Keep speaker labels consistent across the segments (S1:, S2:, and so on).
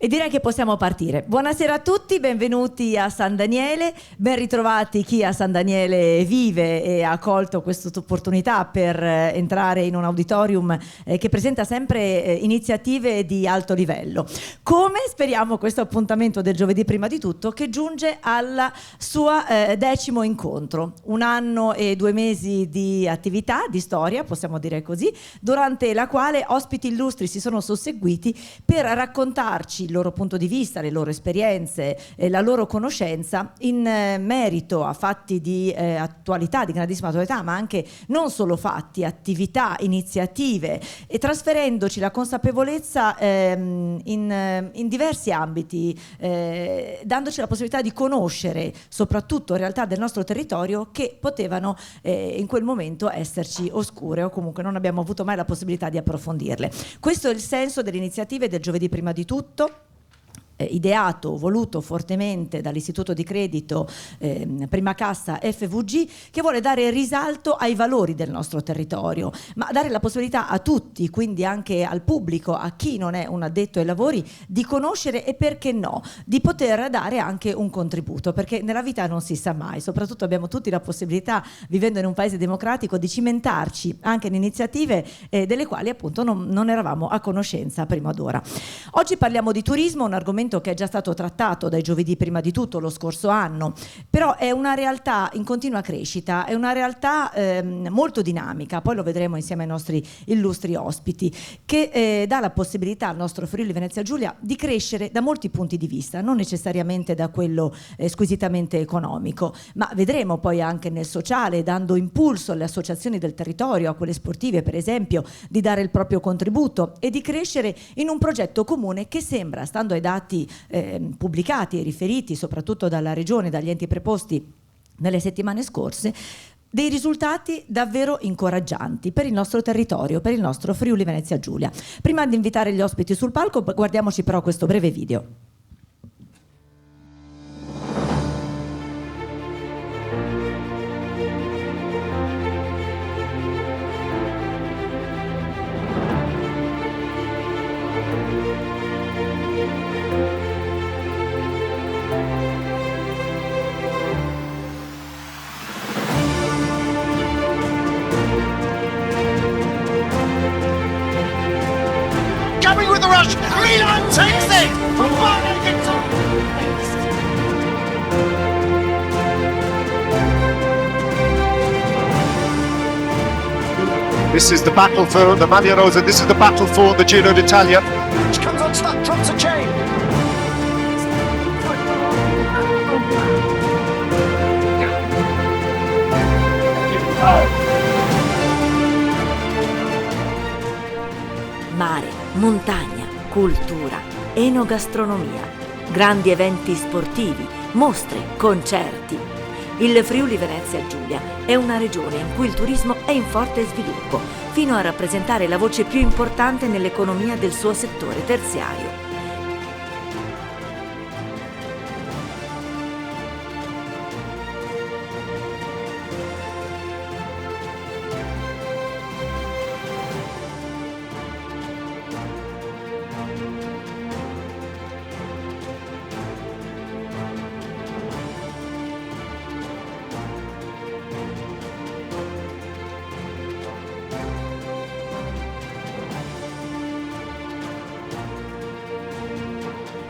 S1: E direi che possiamo partire. Buonasera a tutti, benvenuti a San Daniele, ben ritrovati chi a San Daniele vive e ha colto questa opportunità per entrare in un auditorium che presenta sempre iniziative di alto livello. Come speriamo questo appuntamento del giovedì prima di tutto che giunge al suo 10° incontro, 1 anno e 2 mesi di attività, di storia, possiamo dire così, durante la quale ospiti illustri si sono susseguiti per raccontarci il loro punto di vista, le loro esperienze e la loro conoscenza in merito a fatti di attualità, di grandissima attualità, ma anche non solo fatti, attività, iniziative, e trasferendoci la consapevolezza in diversi ambiti, dandoci la possibilità di conoscere soprattutto realtà del nostro territorio che potevano in quel momento esserci oscure o comunque non abbiamo avuto mai la possibilità di approfondirle. Questo è il senso delle iniziative del giovedì prima di tutto, ideato, voluto fortemente dall'Istituto di Credito Prima Cassa FVG, che vuole dare risalto ai valori del nostro territorio, ma dare la possibilità a tutti, quindi anche al pubblico, a chi non è un addetto ai lavori, di conoscere e perché no, di poter dare anche un contributo, perché nella vita non si sa mai, soprattutto abbiamo tutti la possibilità, vivendo in un paese democratico, di cimentarci anche in iniziative delle quali appunto non eravamo a conoscenza prima d'ora. Oggi parliamo di turismo, un argomento che è già stato trattato dai giovedì prima di tutto lo scorso anno, però è una realtà in continua crescita, è una realtà molto dinamica, poi lo vedremo insieme ai nostri illustri ospiti, che dà la possibilità al nostro Friuli Venezia Giulia di crescere da molti punti di vista, non necessariamente da quello squisitamente economico, ma vedremo poi anche nel sociale, dando impulso alle associazioni del territorio, a quelle sportive per esempio, di dare il proprio contributo e di crescere in un progetto comune che sembra, stando ai dati pubblicati e riferiti soprattutto dalla Regione, dagli enti preposti nelle settimane scorse, dei risultati davvero incoraggianti per il nostro territorio, per il nostro Friuli Venezia Giulia. Prima di invitare gli ospiti sul palco, guardiamoci però questo breve video.
S2: Milan takes it from
S3: This is the battle for the Maglia Rosa. This is the battle for the Giro d'Italia.
S2: She comes on stop, drops a chain.
S1: Mare, montagna, cultura, enogastronomia, grandi eventi sportivi, mostre, concerti. Il Friuli Venezia Giulia è una regione in cui il turismo è in forte sviluppo, fino a rappresentare la voce più importante nell'economia del suo settore terziario.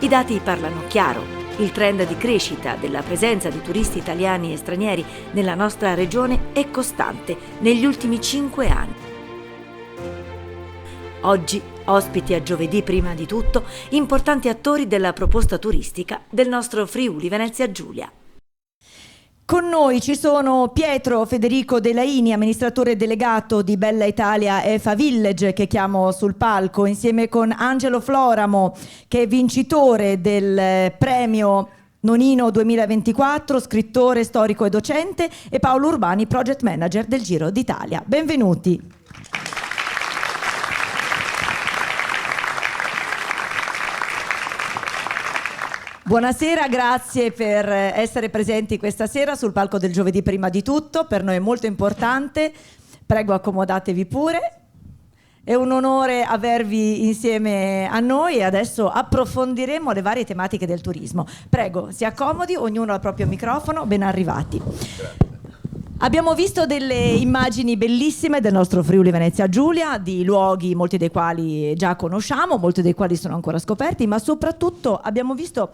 S1: I dati parlano chiaro. Il trend di crescita della presenza di turisti italiani e stranieri nella nostra regione è costante negli ultimi 5 anni. Oggi, ospiti a giovedì prima di tutto, importanti attori della proposta turistica del nostro Friuli Venezia Giulia. Con noi ci sono Pietro Federico Delaini, amministratore delegato di Bella Italia EFA Village, che chiamo sul palco, insieme con Angelo Floramo, che è vincitore del premio Nonino 2024, scrittore, storico e docente, e Paolo Urbani, project manager del Giro d'Italia. Benvenuti. Buonasera, grazie per essere presenti questa sera sul palco del giovedì prima di tutto, per noi è molto importante, prego accomodatevi pure. È un onore avervi insieme a noi e adesso approfondiremo le varie tematiche del turismo. Prego, si accomodi, ognuno al proprio microfono, ben arrivati. Abbiamo visto delle immagini bellissime del nostro Friuli Venezia Giulia, di luoghi molti dei quali già conosciamo, molti dei quali sono ancora scoperti, ma soprattutto abbiamo visto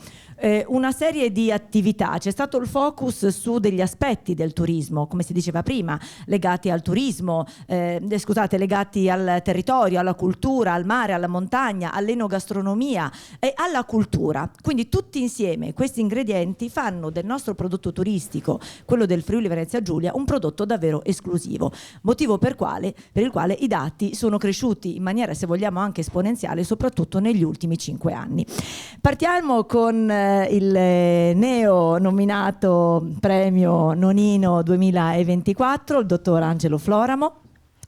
S1: una serie di attività. C'è stato il focus su degli aspetti del turismo, come si diceva prima, legati al turismo, legati al territorio, alla cultura, al mare, alla montagna, all'enogastronomia e alla cultura. Quindi tutti insieme questi ingredienti fanno del nostro prodotto turistico, quello del Friuli Venezia Giulia, un prodotto davvero esclusivo, motivo per il quale i dati sono cresciuti in maniera, se vogliamo, anche esponenziale, soprattutto negli ultimi 5 anni. Partiamo con il neo nominato premio Nonino 2024, il dottor Angelo Floramo.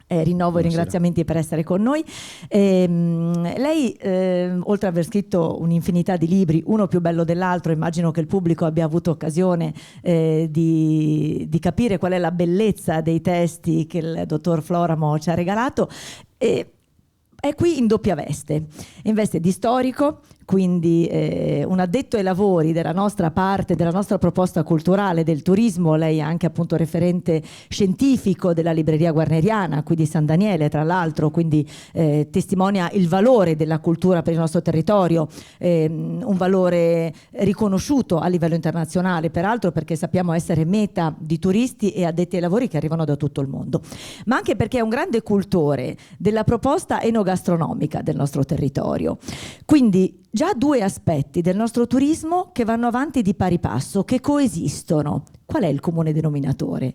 S1: Rinnovo i ringraziamenti per essere con noi. Lei, oltre ad aver scritto un'infinità di libri, uno più bello dell'altro, immagino che il pubblico abbia avuto occasione di capire qual è la bellezza dei testi che il dottor Floramo ci ha regalato. È qui in doppia veste, in veste di storico, quindi un addetto ai lavori della nostra parte, della nostra proposta culturale del turismo. Lei è anche appunto referente scientifico della libreria guarneriana qui di San Daniele, tra l'altro, quindi testimonia il valore della cultura per il nostro territorio, un valore riconosciuto a livello internazionale, peraltro, perché sappiamo essere meta di turisti e addetti ai lavori che arrivano da tutto il mondo, ma anche perché è un grande cultore della proposta enogastronomica del nostro territorio. Quindi già 2 aspetti del nostro turismo che vanno avanti di pari passo, che coesistono. Qual è il comune denominatore?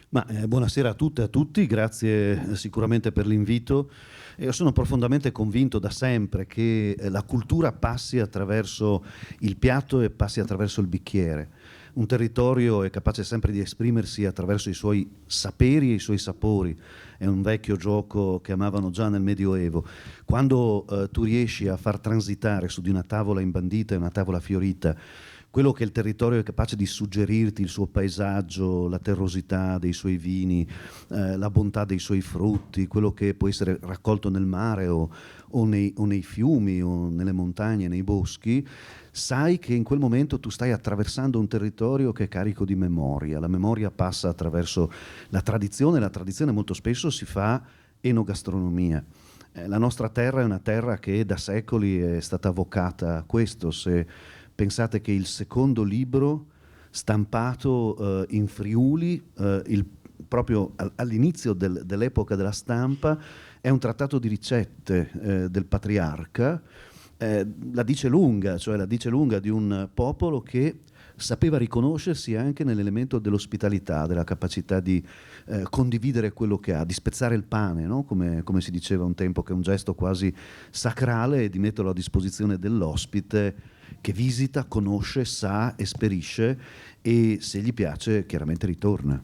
S4: Buonasera a tutte e a tutti, grazie sicuramente per l'invito. Io sono profondamente convinto da sempre che la cultura passi attraverso il piatto e passi attraverso il bicchiere. Un territorio è capace sempre di esprimersi attraverso i suoi saperi e i suoi sapori. È un vecchio gioco che amavano già nel Medioevo. Quando tu riesci a far transitare su di una tavola imbandita e una tavola fiorita quello che il territorio è capace di suggerirti, il suo paesaggio, la terrosità dei suoi vini, la bontà dei suoi frutti, quello che può essere raccolto nel mare o nei fiumi o nelle montagne, nei boschi, sai che in quel momento tu stai attraversando un territorio che è carico di memoria. La memoria passa attraverso la tradizione molto spesso si fa enogastronomia. La nostra terra è una terra che da secoli è stata vocata a questo. Se pensate che il secondo libro stampato in Friuli, proprio all'inizio dell'epoca della stampa, è un trattato di ricette del patriarca, la dice lunga di un popolo che sapeva riconoscersi anche nell'elemento dell'ospitalità, della capacità di condividere quello che ha, di spezzare il pane, no? come si diceva un tempo, che è un gesto quasi sacrale, e di metterlo a disposizione dell'ospite che visita, conosce, sa, esperisce e se gli piace chiaramente ritorna.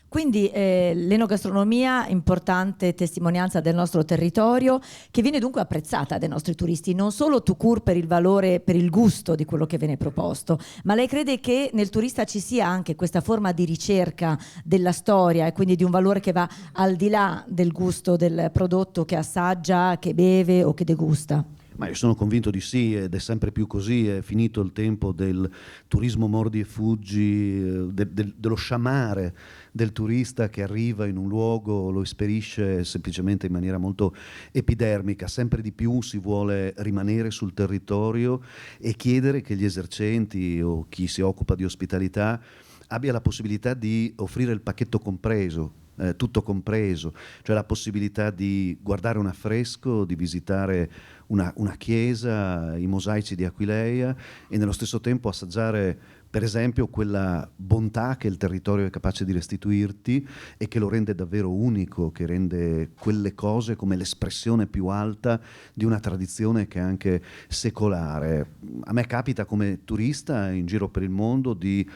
S1: Quindi l'enogastronomia, importante testimonianza del nostro territorio, che viene dunque apprezzata dai nostri turisti, non solo tout court per il valore, per il gusto di quello che viene proposto, ma lei crede che nel turista ci sia anche questa forma di ricerca della storia e quindi di un valore che va al di là del gusto del prodotto che assaggia, che beve o che degusta?
S4: Ma io sono convinto di sì, ed è sempre più così. È finito il tempo del turismo mordi e fuggi, dello sciamare del turista che arriva in un luogo, lo esperisce semplicemente in maniera molto epidermica. Sempre di più si vuole rimanere sul territorio e chiedere che gli esercenti o chi si occupa di ospitalità abbia la possibilità di offrire il pacchetto compreso, tutto compreso, cioè la possibilità di guardare un affresco, di visitare una chiesa, i mosaici di Aquileia, e nello stesso tempo assaggiare per esempio quella bontà che il territorio è capace di restituirti e che lo rende davvero unico, che rende quelle cose come l'espressione più alta di una tradizione che è anche secolare. A me capita come turista in giro per il mondo di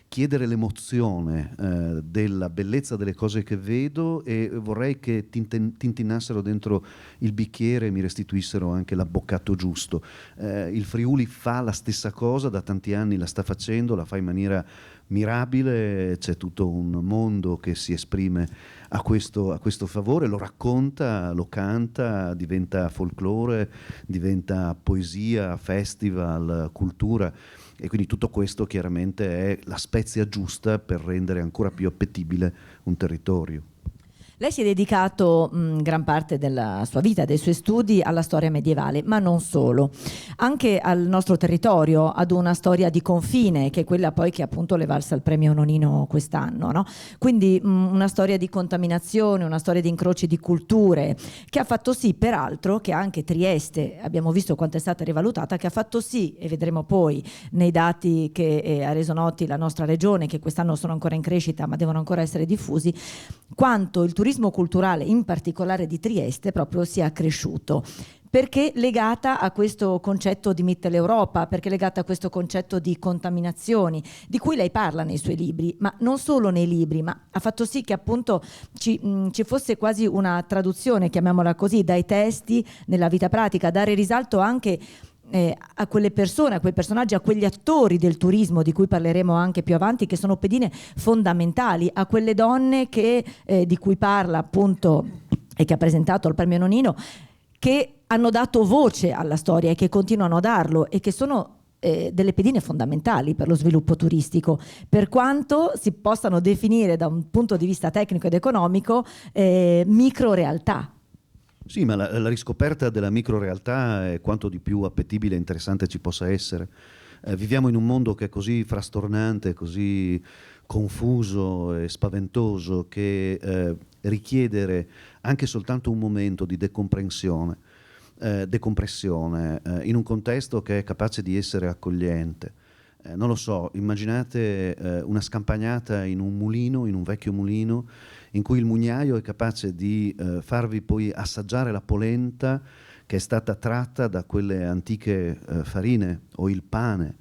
S4: chiedere l'emozione della bellezza delle cose che vedo, e vorrei che tintinnassero dentro il bicchiere e mi restituissero anche l'abboccato giusto. Il Friuli fa la stessa cosa, da tanti anni la sta facendo, la fa in maniera mirabile, c'è tutto un mondo che si esprime a questo favore, lo racconta, lo canta, diventa folklore, diventa poesia, festival, cultura, e quindi tutto questo chiaramente è la spezia giusta per rendere ancora più appetibile un territorio.
S1: Lei si è dedicato gran parte della sua vita, dei suoi studi alla storia medievale, ma non solo, anche al nostro territorio, ad una storia di confine, che è quella poi che appunto le valsa il premio Nonino quest'anno, no? Quindi una storia di contaminazione, una storia di incroci di culture, che ha fatto sì, peraltro, che anche Trieste, abbiamo visto quanto è stata rivalutata, che ha fatto sì, e vedremo poi nei dati che ha reso noti la nostra regione, che quest'anno sono ancora in crescita ma devono ancora essere diffusi, quanto il turismo culturale, in particolare di Trieste, proprio sia cresciuto. Perché legata a questo concetto di Mitteleuropa, perché legata a questo concetto di contaminazioni, di cui lei parla nei suoi libri, ma non solo nei libri, ma ha fatto sì che appunto ci fosse quasi una traduzione, chiamiamola così, dai testi nella vita pratica, dare risalto anche a quelle persone, a quei personaggi, a quegli attori del turismo di cui parleremo anche più avanti, che sono pedine fondamentali, a quelle donne che, di cui parla appunto e che ha presentato al premio Nonino, che hanno dato voce alla storia e che continuano a darlo e che sono delle pedine fondamentali per lo sviluppo turistico, per quanto si possano definire da un punto di vista tecnico ed economico micro realtà.
S4: Sì, ma la riscoperta della microrealtà è quanto di più appetibile e interessante ci possa essere. Viviamo in un mondo che è così frastornante, così confuso e spaventoso, che richiedere anche soltanto un momento di decompressione in un contesto che è capace di essere accogliente. Non lo so, immaginate una scampagnata in un mulino, in un vecchio mulino, in cui il mugnaio è capace di farvi poi assaggiare la polenta che è stata tratta da quelle antiche farine, o il pane,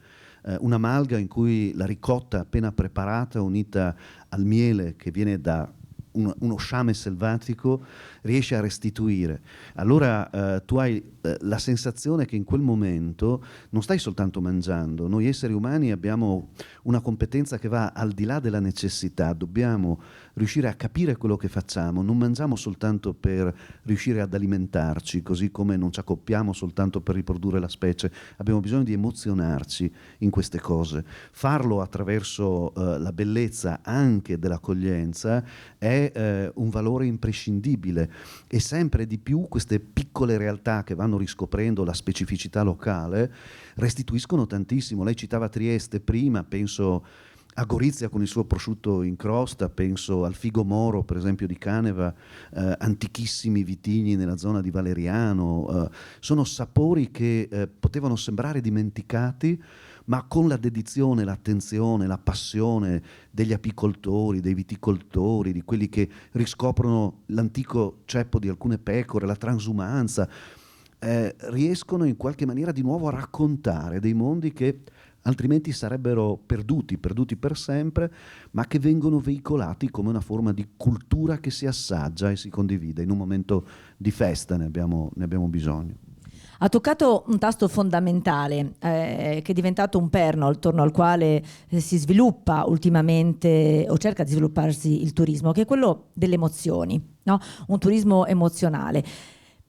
S4: una malga in cui la ricotta appena preparata, unita al miele che viene da uno sciame selvatico, riesce a restituire. Allora tu hai la sensazione che in quel momento non stai soltanto mangiando. Noi esseri umani abbiamo una competenza che va al di là della necessità, dobbiamo riuscire a capire quello che facciamo, non mangiamo soltanto per riuscire ad alimentarci, così come non ci accoppiamo soltanto per riprodurre la specie, abbiamo bisogno di emozionarci in queste cose. Farlo attraverso la bellezza anche dell'accoglienza è un valore imprescindibile, e sempre di più queste piccole realtà che vanno riscoprendo la specificità locale restituiscono tantissimo. Lei citava Trieste prima, penso a Gorizia con il suo prosciutto in crosta, penso al figo moro per esempio di Caneva, antichissimi vitigni nella zona di Valeriano, sono sapori che potevano sembrare dimenticati, ma con la dedizione, l'attenzione, la passione degli apicoltori, dei viticoltori, di quelli che riscoprono l'antico ceppo di alcune pecore, la transumanza, riescono in qualche maniera di nuovo a raccontare dei mondi che altrimenti sarebbero perduti per sempre, ma che vengono veicolati come una forma di cultura che si assaggia e si condivide. In un momento di festa ne abbiamo bisogno.
S1: Ha toccato un tasto fondamentale che è diventato un perno attorno al quale si sviluppa ultimamente o cerca di svilupparsi il turismo, che è quello delle emozioni, no? Un turismo emozionale.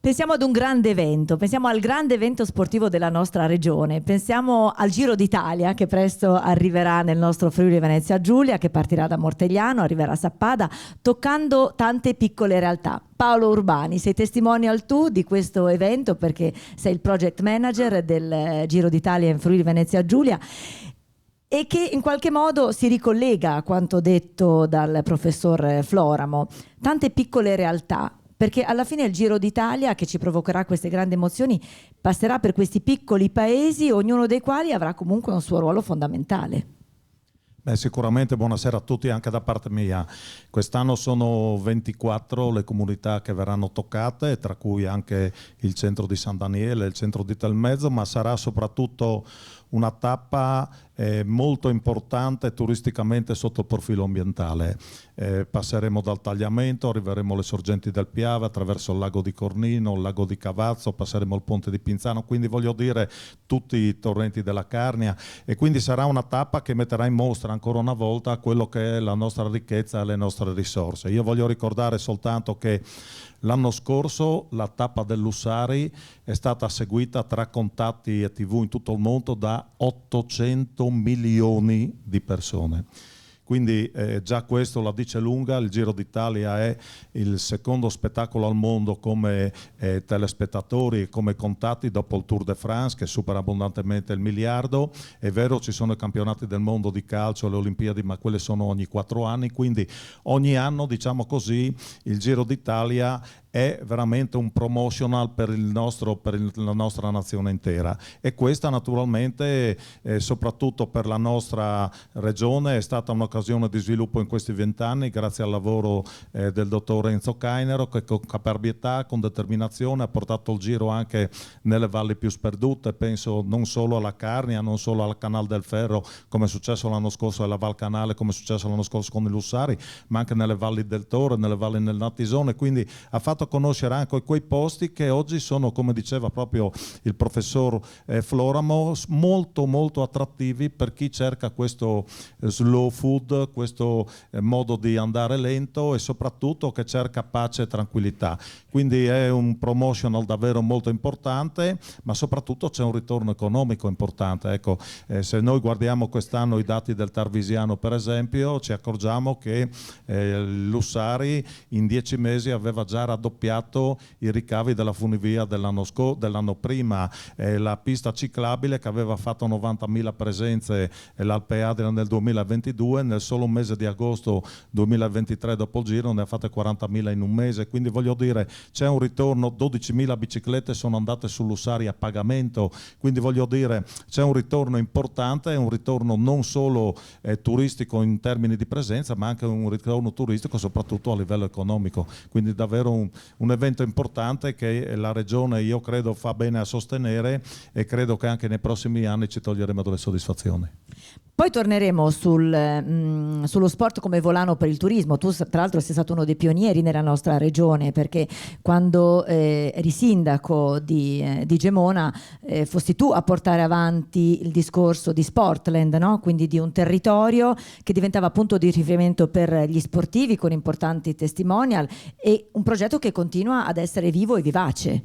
S1: Pensiamo ad un grande evento, pensiamo al grande evento sportivo della nostra regione, pensiamo al Giro d'Italia che presto arriverà nel nostro Friuli Venezia Giulia, che partirà da Mortegliano, arriverà a Sappada, toccando tante piccole realtà. Paolo Urbani, sei testimonial tu di questo evento perché sei il project manager del Giro d'Italia in Friuli Venezia Giulia, e che in qualche modo si ricollega a quanto detto dal professor Floramo. Tante piccole realtà, perché alla fine il Giro d'Italia, che ci provocherà queste grandi emozioni, passerà per questi piccoli paesi, ognuno dei quali avrà comunque un suo ruolo fondamentale.
S5: Beh, sicuramente buonasera a tutti anche da parte mia. Quest'anno sono 24 le comunità che verranno toccate, tra cui anche il centro di San Daniele, il centro di Telmezzo, ma sarà soprattutto una tappa molto importante turisticamente sotto il profilo ambientale. Passeremo dal Tagliamento, arriveremo alle sorgenti del Piave, attraverso il lago di Cornino, il lago di Cavazzo, passeremo il ponte di Pinzano, quindi voglio dire tutti i torrenti della Carnia, e quindi sarà una tappa che metterà in mostra ancora una volta quello che è la nostra ricchezza e le nostre risorse. Io voglio ricordare soltanto che l'anno scorso la tappa dell'Ussari è stata seguita tra contatti e TV in tutto il mondo da 800 milioni di persone. Quindi già questo la dice lunga. Il Giro d'Italia è il secondo spettacolo al mondo come telespettatori e come contatti dopo il Tour de France, che supera abbondantemente il miliardo. È vero, ci sono i campionati del mondo di calcio, le Olimpiadi, ma quelle sono ogni 4 anni, quindi ogni anno, diciamo così, il Giro d'Italia è veramente un promotional per la nostra nazione intera, e questa naturalmente soprattutto per la nostra regione è stata un'occasione di sviluppo in questi 20 anni grazie al lavoro del dottor Renzo Cainero, che con caparbietà, con determinazione ha portato il Giro anche nelle valli più sperdute. Penso non solo alla Carnia, non solo al Canal del Ferro come è successo l'anno scorso alla Val Canale, come è successo l'anno scorso con i Lussari, ma anche nelle valli del Toro, nelle valli del Natisone. Quindi ha fatto conoscere anche quei posti che oggi sono, come diceva proprio il professor Floramo, molto molto attrattivi per chi cerca questo slow food, questo modo di andare lento, e soprattutto che cerca pace e tranquillità. Quindi è un promotional davvero molto importante, ma soprattutto c'è un ritorno economico importante. Ecco, se noi guardiamo quest'anno i dati del Tarvisiano per esempio, ci accorgiamo che l'Ussari in 10 mesi aveva già raddoppiato i ricavi della funivia dell'anno prima. La pista ciclabile, che aveva fatto 90.000 presenze l'Alpe Adria nel 2022, nel solo mese di agosto 2023 dopo il Giro ne ha fatte 40.000 in un mese. Quindi voglio dire, c'è un ritorno, 12.000 biciclette sono andate sull'Ussari a pagamento, quindi voglio dire c'è un ritorno importante, un ritorno non solo turistico in termini di presenza, ma anche un ritorno turistico soprattutto a livello economico. Quindi davvero un evento importante che la Regione, io credo, fa bene a sostenere, e credo che anche nei prossimi anni ci toglieremo delle soddisfazioni.
S1: Poi torneremo sullo sport come volano per il turismo. Tu tra l'altro sei stato uno dei pionieri nella nostra regione, perché quando eri sindaco di Gemona fossi tu a portare avanti il discorso di Sportland, no? Quindi di un territorio che diventava punto di riferimento per gli sportivi con importanti testimonial, e un progetto che continua ad essere vivo e vivace.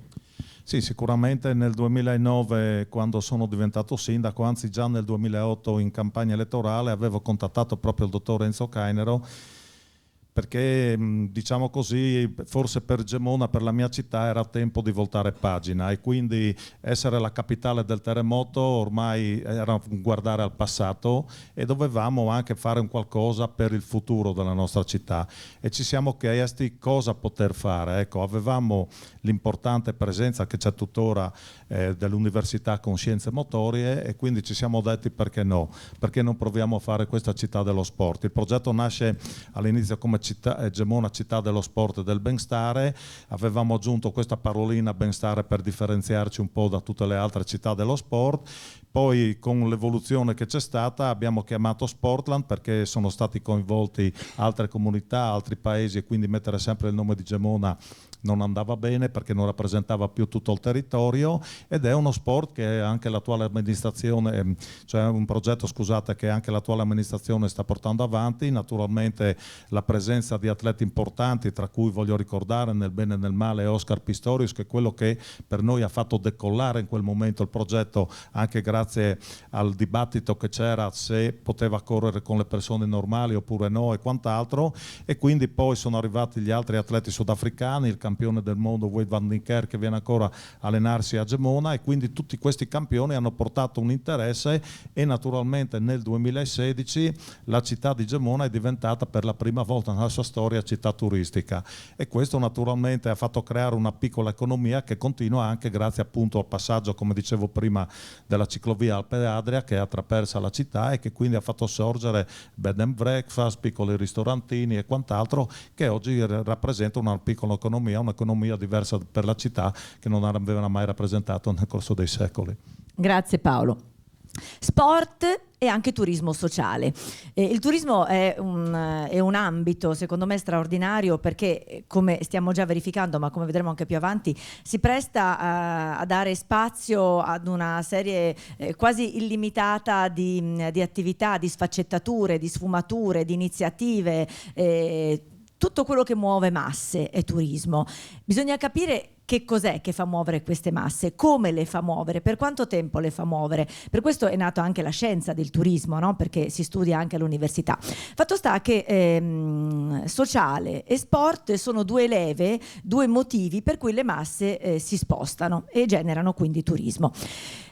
S5: Sì, sicuramente nel 2009, quando sono diventato sindaco, anzi già nel 2008 in campagna elettorale, avevo contattato proprio il dottor Renzo Cainero, perché diciamo così, forse per Gemona, per la mia città, era tempo di voltare pagina, e quindi essere la capitale del terremoto ormai era guardare al passato, e dovevamo anche fare un qualcosa per il futuro della nostra città, e ci siamo chiesti cosa poter fare. Ecco, avevamo l'importante presenza che c'è tuttora dell'università con scienze motorie, e quindi ci siamo detti perché no, perché non proviamo a fare questa città dello sport. Il progetto nasce all'inizio come Gemona città dello sport e del benstare. Avevamo aggiunto questa parolina benstare per differenziarci un po' da tutte le altre città dello sport. Poi con l'evoluzione che c'è stata abbiamo chiamato Sportland, perché sono stati coinvolti altre comunità, altri paesi, e quindi mettere sempre il nome di Gemona non andava bene perché non rappresentava più tutto il territorio, ed è uno sport che anche l'attuale amministrazione, cioè un progetto, scusate, che anche l'attuale amministrazione sta portando avanti. Naturalmente la presenza di atleti importanti, tra cui voglio ricordare nel bene e nel male Oscar Pistorius, che è quello che per noi ha fatto decollare in quel momento il progetto, anche grazie al dibattito che c'era se poteva correre con le persone normali oppure no e quant'altro. E quindi poi sono arrivati gli altri atleti sudafricani, il campione del mondo Wout van den Kerk, che viene ancora a allenarsi a Gemona, e quindi tutti questi campioni hanno portato un interesse, e naturalmente nel 2016 la città di Gemona è diventata per la prima volta nella sua storia città turistica, e questo naturalmente ha fatto creare una piccola economia che continua anche grazie appunto al passaggio, come dicevo prima, della ciclovia Alpe Adria, che attraversa la città e che quindi ha fatto sorgere bed and breakfast, piccoli ristorantini e quant'altro, che oggi rappresenta una piccola economia, un'economia diversa per la città che non aveva mai rappresentato nel corso dei secoli.
S1: Grazie Paolo. sport e anche turismo sociale. Il turismo è un ambito secondo me straordinario perché, come stiamo già verificando, ma come vedremo anche più avanti, si presta a dare spazio ad una serie quasi illimitata di attività, di sfaccettature, di sfumature, di iniziative. Tutto quello che muove masse è turismo. Bisogna capire che cos'è che fa muovere queste masse, come le fa muovere, per quanto tempo le fa muovere. Per questo è nata anche la scienza del turismo, no? Perché si studia anche all'università. Fatto sta che sociale e sport sono due leve, due motivi per cui le masse si spostano e generano quindi turismo.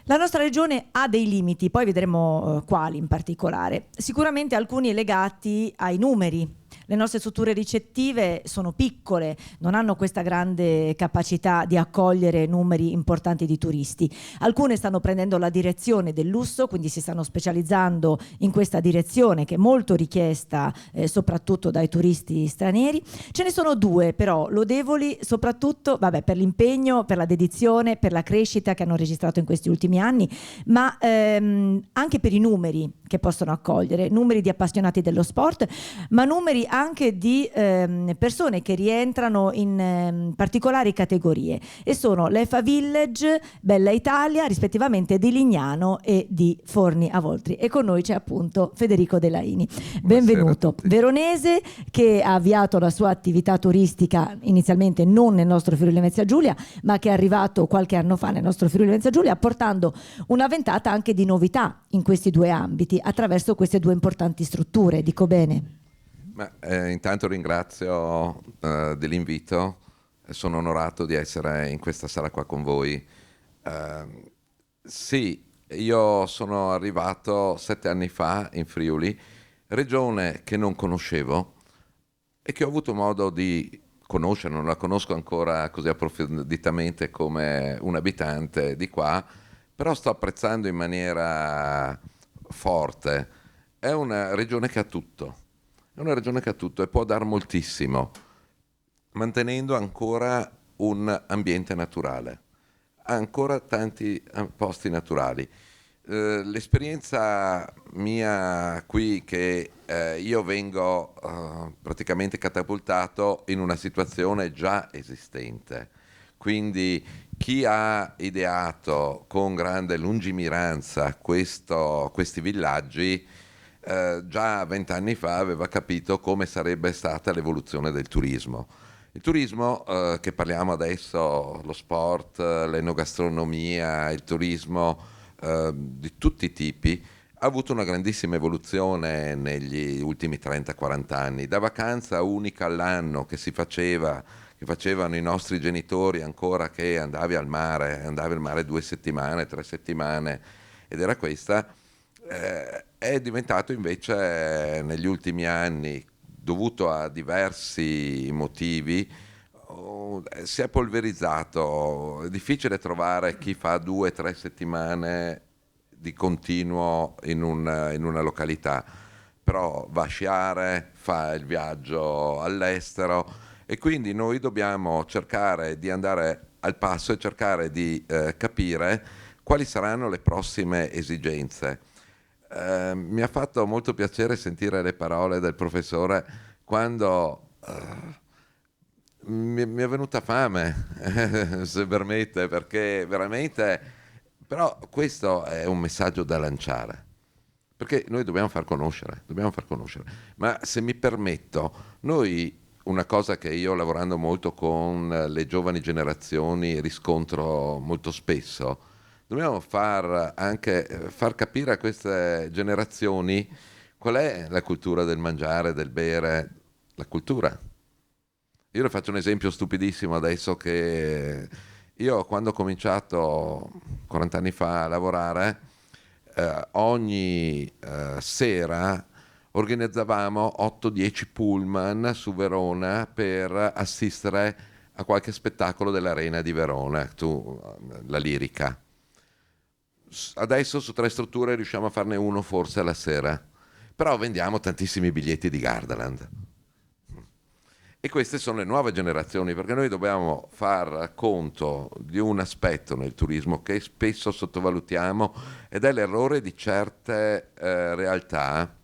S1: La nostra regione ha dei limiti, poi vedremo quali in particolare. Sicuramente alcuni legati ai numeri. Le nostre strutture ricettive sono piccole, non hanno questa grande capacità di accogliere numeri importanti di turisti. Alcune stanno prendendo la direzione del lusso, quindi si stanno specializzando in questa direzione che è molto richiesta soprattutto dai turisti stranieri. Ce ne sono due però lodevoli soprattutto per l'impegno, per la dedizione, per la crescita che hanno registrato in questi ultimi anni, ma anche per i numeri che possono accogliere, numeri di appassionati dello sport, ma numeri anche di persone che rientrano in particolari categorie, e sono l'EFA Village, Bella Italia, rispettivamente di Lignano e di Forni a Voltri. E con noi c'è appunto Federico Delaini. Benvenuto. Veronese, che ha avviato la sua attività turistica inizialmente non nel nostro Friuli Venezia Giulia, ma che è arrivato qualche anno fa nel nostro Friuli Venezia Giulia, portando una ventata anche di novità in questi due ambiti attraverso queste due importanti strutture. Dico bene?
S6: Intanto ringrazio dell'invito, sono onorato di essere in questa sala qua con voi. Sì, io sono arrivato 7 anni fa in Friuli, regione che non conoscevo e che ho avuto modo di conoscere, non la conosco ancora così approfonditamente come un abitante di qua, però sto apprezzando in maniera forte. È una regione che ha tutto. È una regione che ha tutto e può dar moltissimo, mantenendo ancora un ambiente naturale. Ha ancora tanti posti naturali. L'esperienza mia qui, che io vengo praticamente catapultato in una situazione già esistente. Quindi chi ha ideato con grande lungimiranza questi villaggi già 20 anni fa aveva capito come sarebbe stata l'evoluzione del turismo. Il turismo, che parliamo adesso, lo sport, l'enogastronomia, il turismo di tutti i tipi, ha avuto una grandissima evoluzione negli ultimi 30-40 anni. Da vacanza unica all'anno che facevano i nostri genitori ancora, che andavi al mare 2 settimane, 3 settimane, ed era questa. È diventato invece negli ultimi anni, dovuto a diversi motivi, si è polverizzato. È difficile trovare chi fa 2-3 settimane di continuo in una località, però va a sciare, fa il viaggio all'estero, e quindi noi dobbiamo cercare di andare al passo e cercare di capire quali saranno le prossime esigenze. Mi ha fatto molto piacere sentire le parole del professore quando mi è venuta fame, se permette, perché veramente, però questo è un messaggio da lanciare, perché noi dobbiamo far conoscere, ma se mi permetto, noi, una cosa che io, lavorando molto con le giovani generazioni, riscontro molto spesso, dobbiamo far capire a queste generazioni qual è la cultura del mangiare, del bere, la cultura. Io le faccio un esempio stupidissimo adesso, che io quando ho cominciato 40 anni fa a lavorare, ogni sera organizzavamo 8-10 pullman su Verona per assistere a qualche spettacolo dell'Arena di Verona, la lirica. Adesso su 3 strutture riusciamo a farne uno forse alla sera, però vendiamo tantissimi biglietti di Gardaland. E queste sono le nuove generazioni, perché noi dobbiamo far conto di un aspetto nel turismo che spesso sottovalutiamo, ed è l'errore di certe realtà,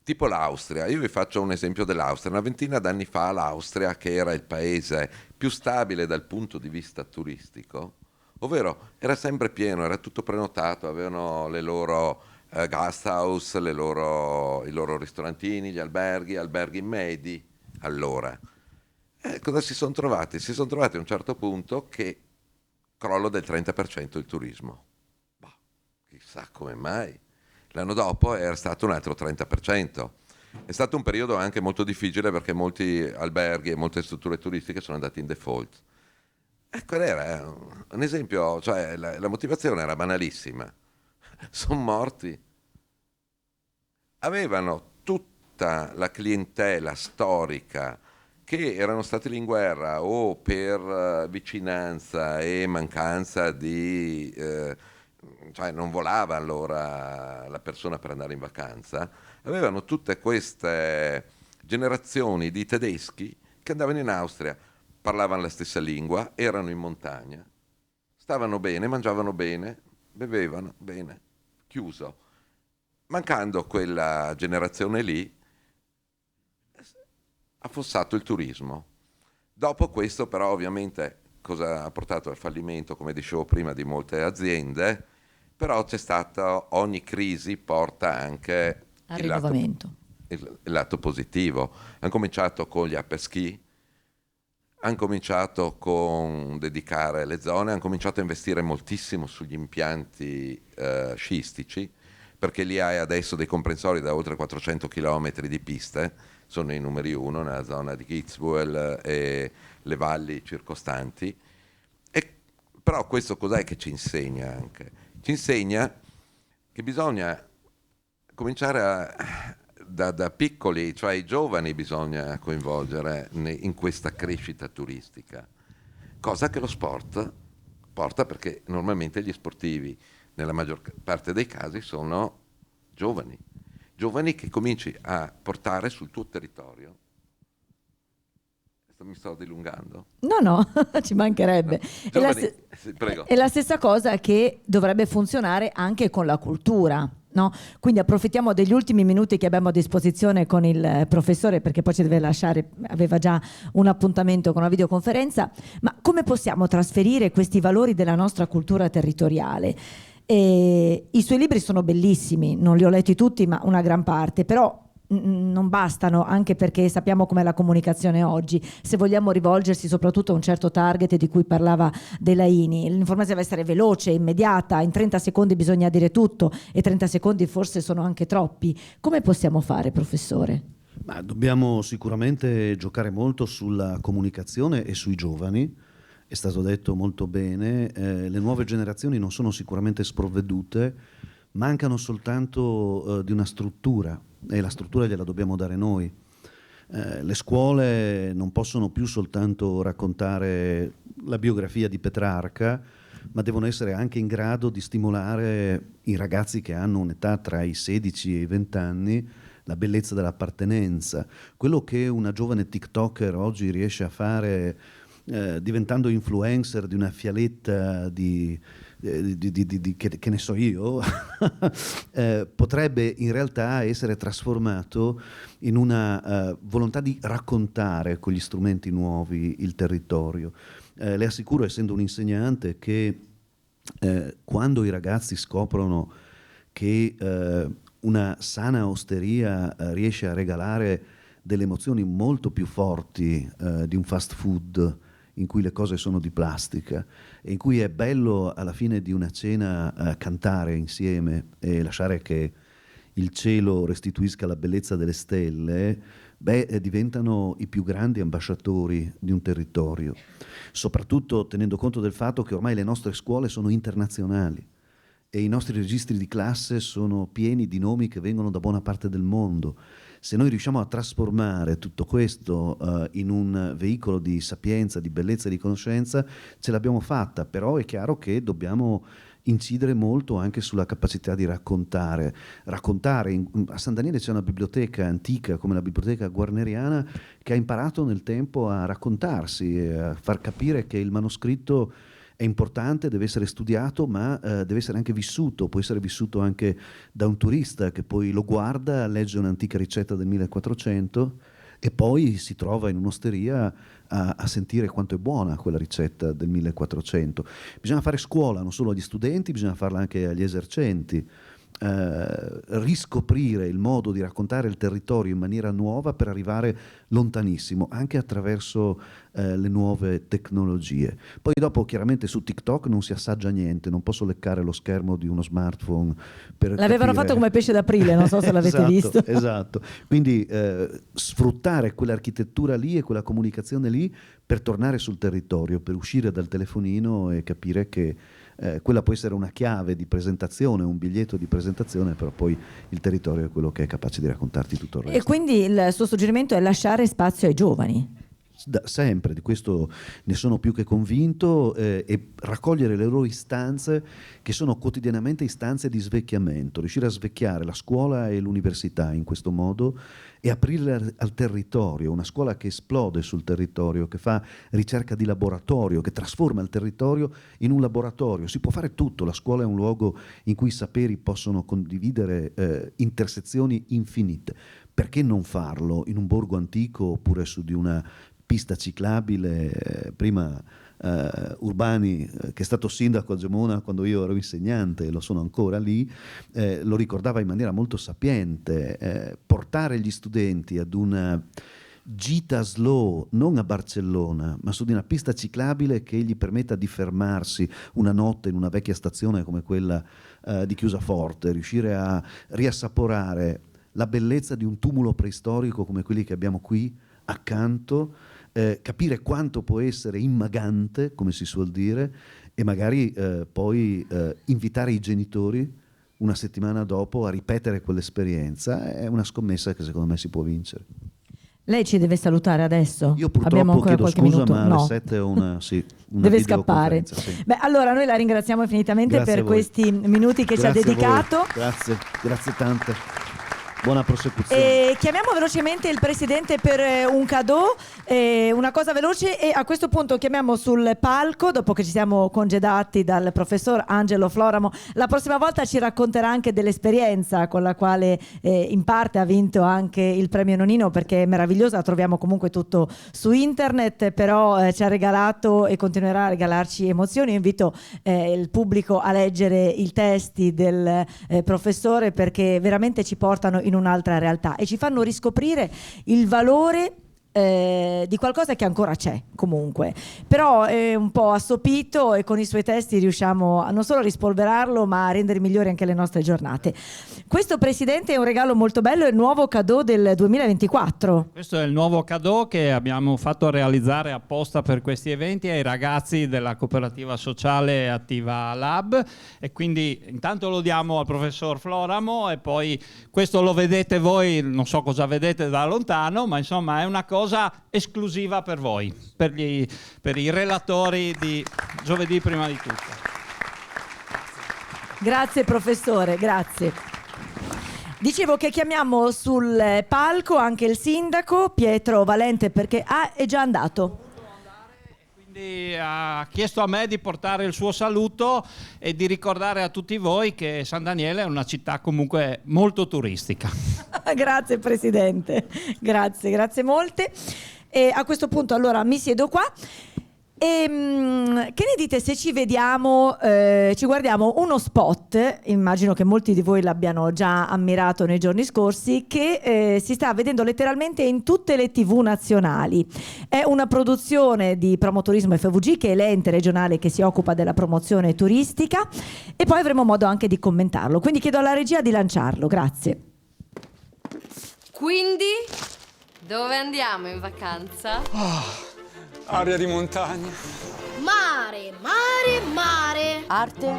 S6: tipo l'Austria. Io vi faccio un esempio dell'Austria. Una ventina d'anni fa l'Austria, che era il paese più stabile dal punto di vista turistico, ovvero era sempre pieno, era tutto prenotato, avevano le loro Gasthaus, i loro ristorantini, gli alberghi medi. Allora, cosa si sono trovati? Si sono trovati a un certo punto che crollo del 30% il turismo. Boh, chissà come mai. L'anno dopo era stato un altro 30%. È stato un periodo anche molto difficile perché molti alberghi e molte strutture turistiche sono andati in default. Ecco, era un esempio, cioè la motivazione era banalissima. Sono morti. Avevano tutta la clientela storica che erano stati lì in guerra o per vicinanza e mancanza di... cioè non volava allora la persona per andare in vacanza, avevano tutte queste generazioni di tedeschi che andavano in Austria, parlavano la stessa lingua, erano in montagna, stavano bene, mangiavano bene, bevevano bene, chiuso. Mancando quella generazione lì, ha affossato il turismo. Dopo questo però ovviamente cosa ha portato al fallimento, come dicevo prima, di molte aziende, però c'è stata, ogni crisi porta anche
S1: al rinnovamento.
S6: Il lato positivo. Hanno cominciato con gli après-ski, hanno cominciato con dedicare le zone, hanno cominciato a investire moltissimo sugli impianti sciistici, perché lì hai adesso dei comprensori da oltre 400 km di piste, sono i numeri uno nella zona di Kitzbühel e le valli circostanti. Però questo cos'è che ci insegna anche? Ci insegna che bisogna cominciare da piccoli, cioè i giovani bisogna coinvolgere in questa crescita turistica, cosa che lo sport porta, perché normalmente gli sportivi nella maggior parte dei casi sono giovani che cominci a portare sul tuo territorio. Mi sto dilungando?
S1: No, ci mancherebbe.
S6: Giovani, prego.
S1: È la stessa cosa che dovrebbe funzionare anche con la cultura, no? Quindi approfittiamo degli ultimi minuti che abbiamo a disposizione con il professore, perché poi ci deve lasciare, aveva già un appuntamento con una videoconferenza, ma come possiamo trasferire questi valori della nostra cultura territoriale? I suoi libri sono bellissimi, non li ho letti tutti, ma una gran parte, però non bastano, anche perché sappiamo com'è la comunicazione oggi. Se vogliamo rivolgersi soprattutto a un certo target di cui parlava Delaini, l'informazione deve essere veloce, immediata, in 30 secondi bisogna dire tutto, e 30 secondi forse sono anche troppi. Come possiamo fare, professore?
S4: Ma dobbiamo sicuramente giocare molto sulla comunicazione e sui giovani. È stato detto molto bene, le nuove generazioni non sono sicuramente sprovvedute, mancano soltanto di una struttura, e la struttura gliela dobbiamo dare noi. Le scuole non possono più soltanto raccontare la biografia di Petrarca, ma devono essere anche in grado di stimolare i ragazzi che hanno un'età tra i 16 e i 20 anni, la bellezza dell'appartenenza. Quello che una giovane TikToker oggi riesce a fare diventando influencer di una fialetta che ne so io, potrebbe in realtà essere trasformato in una volontà di raccontare con gli strumenti nuovi il territorio. Le assicuro, essendo un insegnante, che quando i ragazzi scoprono che una sana osteria riesce a regalare delle emozioni molto più forti di un fast food in cui le cose sono di plastica e in cui è bello alla fine di una cena cantare insieme e lasciare che il cielo restituisca la bellezza delle stelle, diventano i più grandi ambasciatori di un territorio, soprattutto tenendo conto del fatto che ormai le nostre scuole sono internazionali e i nostri registri di classe sono pieni di nomi che vengono da buona parte del mondo. Se noi riusciamo a trasformare tutto questo in un veicolo di sapienza, di bellezza e di conoscenza, ce l'abbiamo fatta, però è chiaro che dobbiamo incidere molto anche sulla capacità di raccontare. A San Daniele c'è una biblioteca antica come la biblioteca guarneriana che ha imparato nel tempo a raccontarsi e a far capire che il manoscritto è importante, deve essere studiato, ma deve essere anche vissuto, può essere vissuto anche da un turista che poi lo guarda, legge un'antica ricetta del 1400 e poi si trova in un'osteria a sentire quanto è buona quella ricetta del 1400. Bisogna fare scuola non solo agli studenti, bisogna farla anche agli esercenti. Riscoprire il modo di raccontare il territorio in maniera nuova per arrivare lontanissimo, anche attraverso le nuove tecnologie. Poi dopo chiaramente su TikTok non si assaggia niente, non posso leccare lo schermo di uno smartphone per
S1: L'avevano fatto come pesce d'aprile, non so se l'avete
S4: esatto,
S1: visto.
S4: Esatto, quindi sfruttare quell'architettura lì e quella comunicazione lì per tornare sul territorio, per uscire dal telefonino e capire che quella può essere una chiave di presentazione, un biglietto di presentazione, però poi il territorio è quello che è capace di raccontarti tutto il resto.
S1: E quindi il suo suggerimento è lasciare spazio ai giovani.
S4: Sempre, di questo ne sono più che convinto, e raccogliere le loro istanze che sono quotidianamente istanze di svecchiamento, riuscire a svecchiare la scuola e l'università in questo modo e aprirle al territorio, una scuola che esplode sul territorio, che fa ricerca di laboratorio, che trasforma il territorio in un laboratorio. Si può fare tutto, la scuola è un luogo in cui i saperi possono condividere intersezioni infinite. Perché non farlo in un borgo antico oppure su di una pista ciclabile? Prima Urbani, che è stato sindaco a Gemona quando io ero insegnante e lo sono ancora lì, lo ricordava in maniera molto sapiente. Portare gli studenti ad una gita slow, non a Barcellona, ma su di una pista ciclabile che gli permetta di fermarsi una notte in una vecchia stazione come quella di Chiusaforte, riuscire a riassaporare la bellezza di un tumulo preistorico come quelli che abbiamo qui accanto, capire quanto può essere immagante, come si suol dire, e magari poi invitare i genitori una settimana dopo a ripetere quell'esperienza. È una scommessa che secondo me si può vincere.
S1: Lei ci deve salutare adesso?
S4: Io purtroppo
S1: abbiamo ancora
S4: chiedo
S1: qualche
S4: scusa,
S1: minuto?
S4: ma alle 7 ho una
S1: deve scappare.
S4: Sì.
S1: Beh, allora noi la ringraziamo infinitamente
S4: Grazie
S1: per
S4: a voi.
S1: questi minuti che
S4: Grazie
S1: ci ha dedicato.
S4: Grazie tante. Buona prosecuzione.
S1: Chiamiamo velocemente il presidente per un cadeau, una cosa veloce, e a questo punto chiamiamo sul palco, dopo che ci siamo congedati dal professor Angelo Floramo. La prossima volta ci racconterà anche dell'esperienza con la quale in parte ha vinto anche il premio Nonino, perché è meravigliosa, troviamo comunque tutto su internet, però ci ha regalato e continuerà a regalarci emozioni. Io invito il pubblico a leggere i testi del professore, perché veramente ci portano in un'altra realtà e ci fanno riscoprire il valore di qualcosa che ancora c'è comunque, però è un po' assopito, e con i suoi testi riusciamo a non solo a rispolverarlo ma a rendere migliori anche le nostre giornate. Questo, presidente, è un regalo molto bello, è il nuovo cadeau del 2024.
S7: Questo è il nuovo cadeau che abbiamo fatto realizzare apposta per questi eventi ai ragazzi della cooperativa sociale Attiva Lab, e quindi intanto lo diamo al professor Floramo e poi questo lo vedete voi, non so cosa vedete da lontano, ma insomma è una cosa esclusiva per voi, per i relatori di giovedì prima di tutto.
S1: Grazie professore, grazie. Dicevo che chiamiamo sul palco anche il sindaco Pietro Valente, perché è già andato.
S7: Quindi ha chiesto a me di portare il suo saluto e di ricordare a tutti voi che San Daniele è una città comunque molto turistica.
S1: Grazie presidente, grazie molte. E a questo punto allora mi siedo qua. Che ne dite se ci vediamo, ci guardiamo uno spot, immagino che molti di voi l'abbiano già ammirato nei giorni scorsi, che si sta vedendo letteralmente in tutte le TV nazionali. È una produzione di Promoturismo FVG, che è l'ente regionale che si occupa della promozione turistica, e poi avremo modo anche di commentarlo. Quindi chiedo alla regia di lanciarlo, grazie.
S8: Quindi, dove andiamo in vacanza?
S9: Aria di montagna.
S10: Mare, mare, mare.
S8: Arte?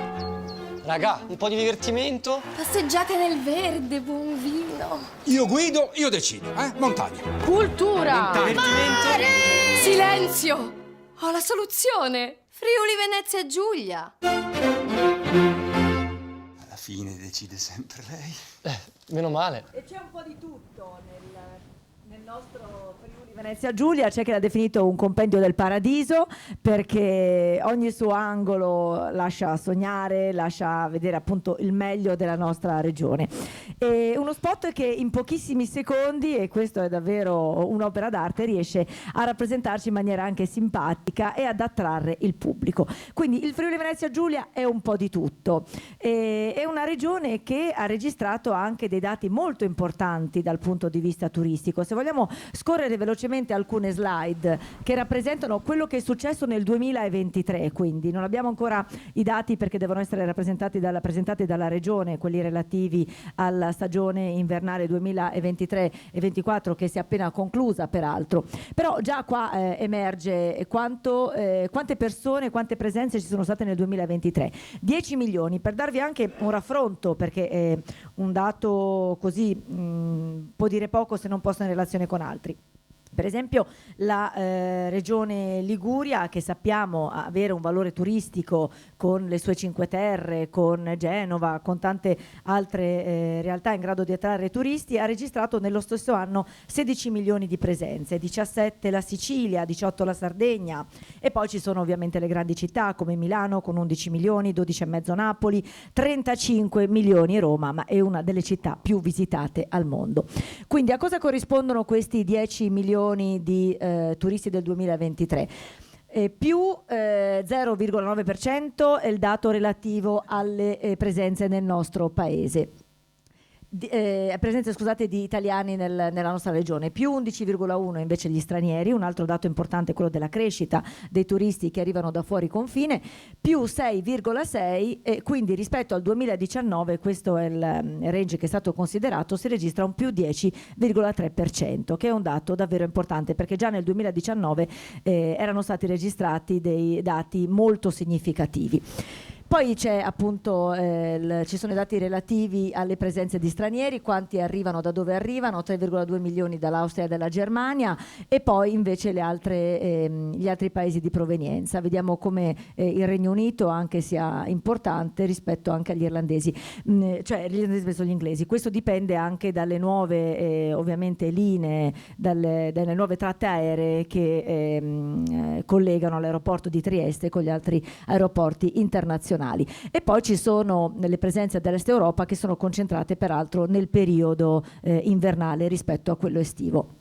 S9: Raga, un po' di divertimento.
S10: Passeggiate nel verde, buon vino.
S9: Io guido, io decido, montagna.
S10: Cultura.
S9: Divertimento.
S10: Mare.
S8: Silenzio! Ho la soluzione! Friuli Venezia Giulia!
S9: Alla fine decide sempre lei.
S11: Meno male.
S1: E c'è un po' di tutto nel nostro Friuli Venezia Giulia. C'è che l'ha definito un compendio del paradiso, perché ogni suo angolo lascia sognare, lascia vedere appunto il meglio della nostra regione. E uno spot che in pochissimi secondi, e questo è davvero un'opera d'arte, riesce a rappresentarci in maniera anche simpatica e ad attrarre il pubblico. Quindi il Friuli Venezia Giulia è un po' di tutto. È una regione che ha registrato anche dei dati molto importanti dal punto di vista turistico. Se vogliamo scorrere velocemente alcune slide che rappresentano quello che è successo nel 2023, quindi non abbiamo ancora i dati perché devono essere presentati dalla regione, quelli relativi alla stagione invernale 2023-24 che si è appena conclusa peraltro, però già qua emerge quante persone, quante presenze ci sono state nel 2023. 10 milioni, per darvi anche un raffronto, perché è un dato così può dire poco se non posto in relazione con altri. Per esempio la regione Liguria, che sappiamo avere un valore turistico con le sue Cinque Terre, con Genova, con tante altre realtà in grado di attrarre turisti, ha registrato nello stesso anno 16 milioni di presenze, 17 la Sicilia, 18 la Sardegna, e poi ci sono ovviamente le grandi città come Milano con 11 milioni, 12,5 Napoli, 35 milioni Roma, ma è una delle città più visitate al mondo. Quindi a cosa corrispondono questi 10 milioni di turisti del 2023? Più 0,9% è il dato relativo alle presenze nel nostro paese. Presenze di italiani nella nostra regione, più 11,1 invece gli stranieri. Un altro dato importante è quello della crescita dei turisti che arrivano da fuori confine, più 6,6, e quindi rispetto al 2019, questo è il range che è stato considerato, si registra un più 10,3%, che è un dato davvero importante, perché già nel 2019 erano stati registrati dei dati molto significativi. Poi c'è appunto ci sono i dati relativi alle presenze di stranieri, quanti arrivano, da dove arrivano, 3,2 milioni dall'Austria e dalla Germania, e poi invece gli altri paesi di provenienza. Vediamo come il Regno Unito anche sia importante rispetto anche agli irlandesi, cioè gli irlandesi verso gli inglesi. Questo dipende anche dalle nuove ovviamente linee, dalle nuove tratte aeree che collegano l'aeroporto di Trieste con gli altri aeroporti internazionali. E poi ci sono le presenze dell'Est Europa che sono concentrate peraltro nel periodo invernale rispetto a quello estivo.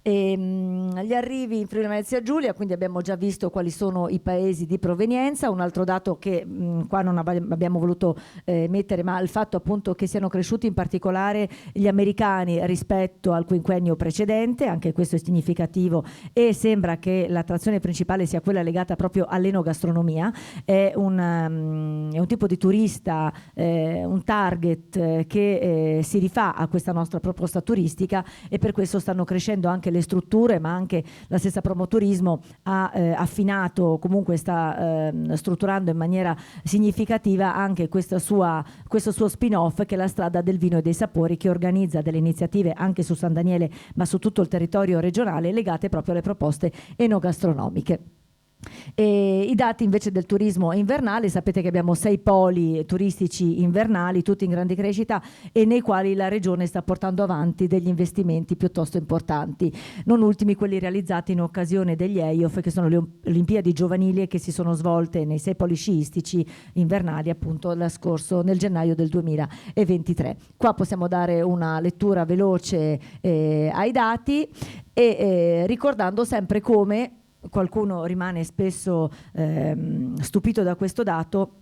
S1: Gli arrivi in Friuli Venezia Giulia, quindi abbiamo già visto quali sono i paesi di provenienza. Un altro dato che qua non abbiamo voluto mettere, ma il fatto appunto che siano cresciuti in particolare gli americani rispetto al quinquennio precedente, anche questo è significativo, e sembra che l'attrazione principale sia quella legata proprio all'enogastronomia. È un tipo di turista, un target che si rifà a questa nostra proposta turistica, e per questo stanno crescendo anche le strutture, ma anche la stessa Promoturismo ha affinato, comunque sta strutturando in maniera significativa anche questo suo spin-off, che è la Strada del Vino e dei Sapori, che organizza delle iniziative anche su San Daniele ma su tutto il territorio regionale legate proprio alle proposte enogastronomiche. E i dati invece del turismo invernale, sapete che abbiamo 6 poli turistici invernali, tutti in grande crescita, e nei quali la regione sta portando avanti degli investimenti piuttosto importanti, non ultimi quelli realizzati in occasione degli EIOF, che sono le Olimpiadi giovanili che si sono svolte nei 6 poli sciistici invernali appunto nel gennaio del 2023. Qua possiamo dare una lettura veloce ai dati, e ricordando sempre come qualcuno rimane spesso stupito da questo dato,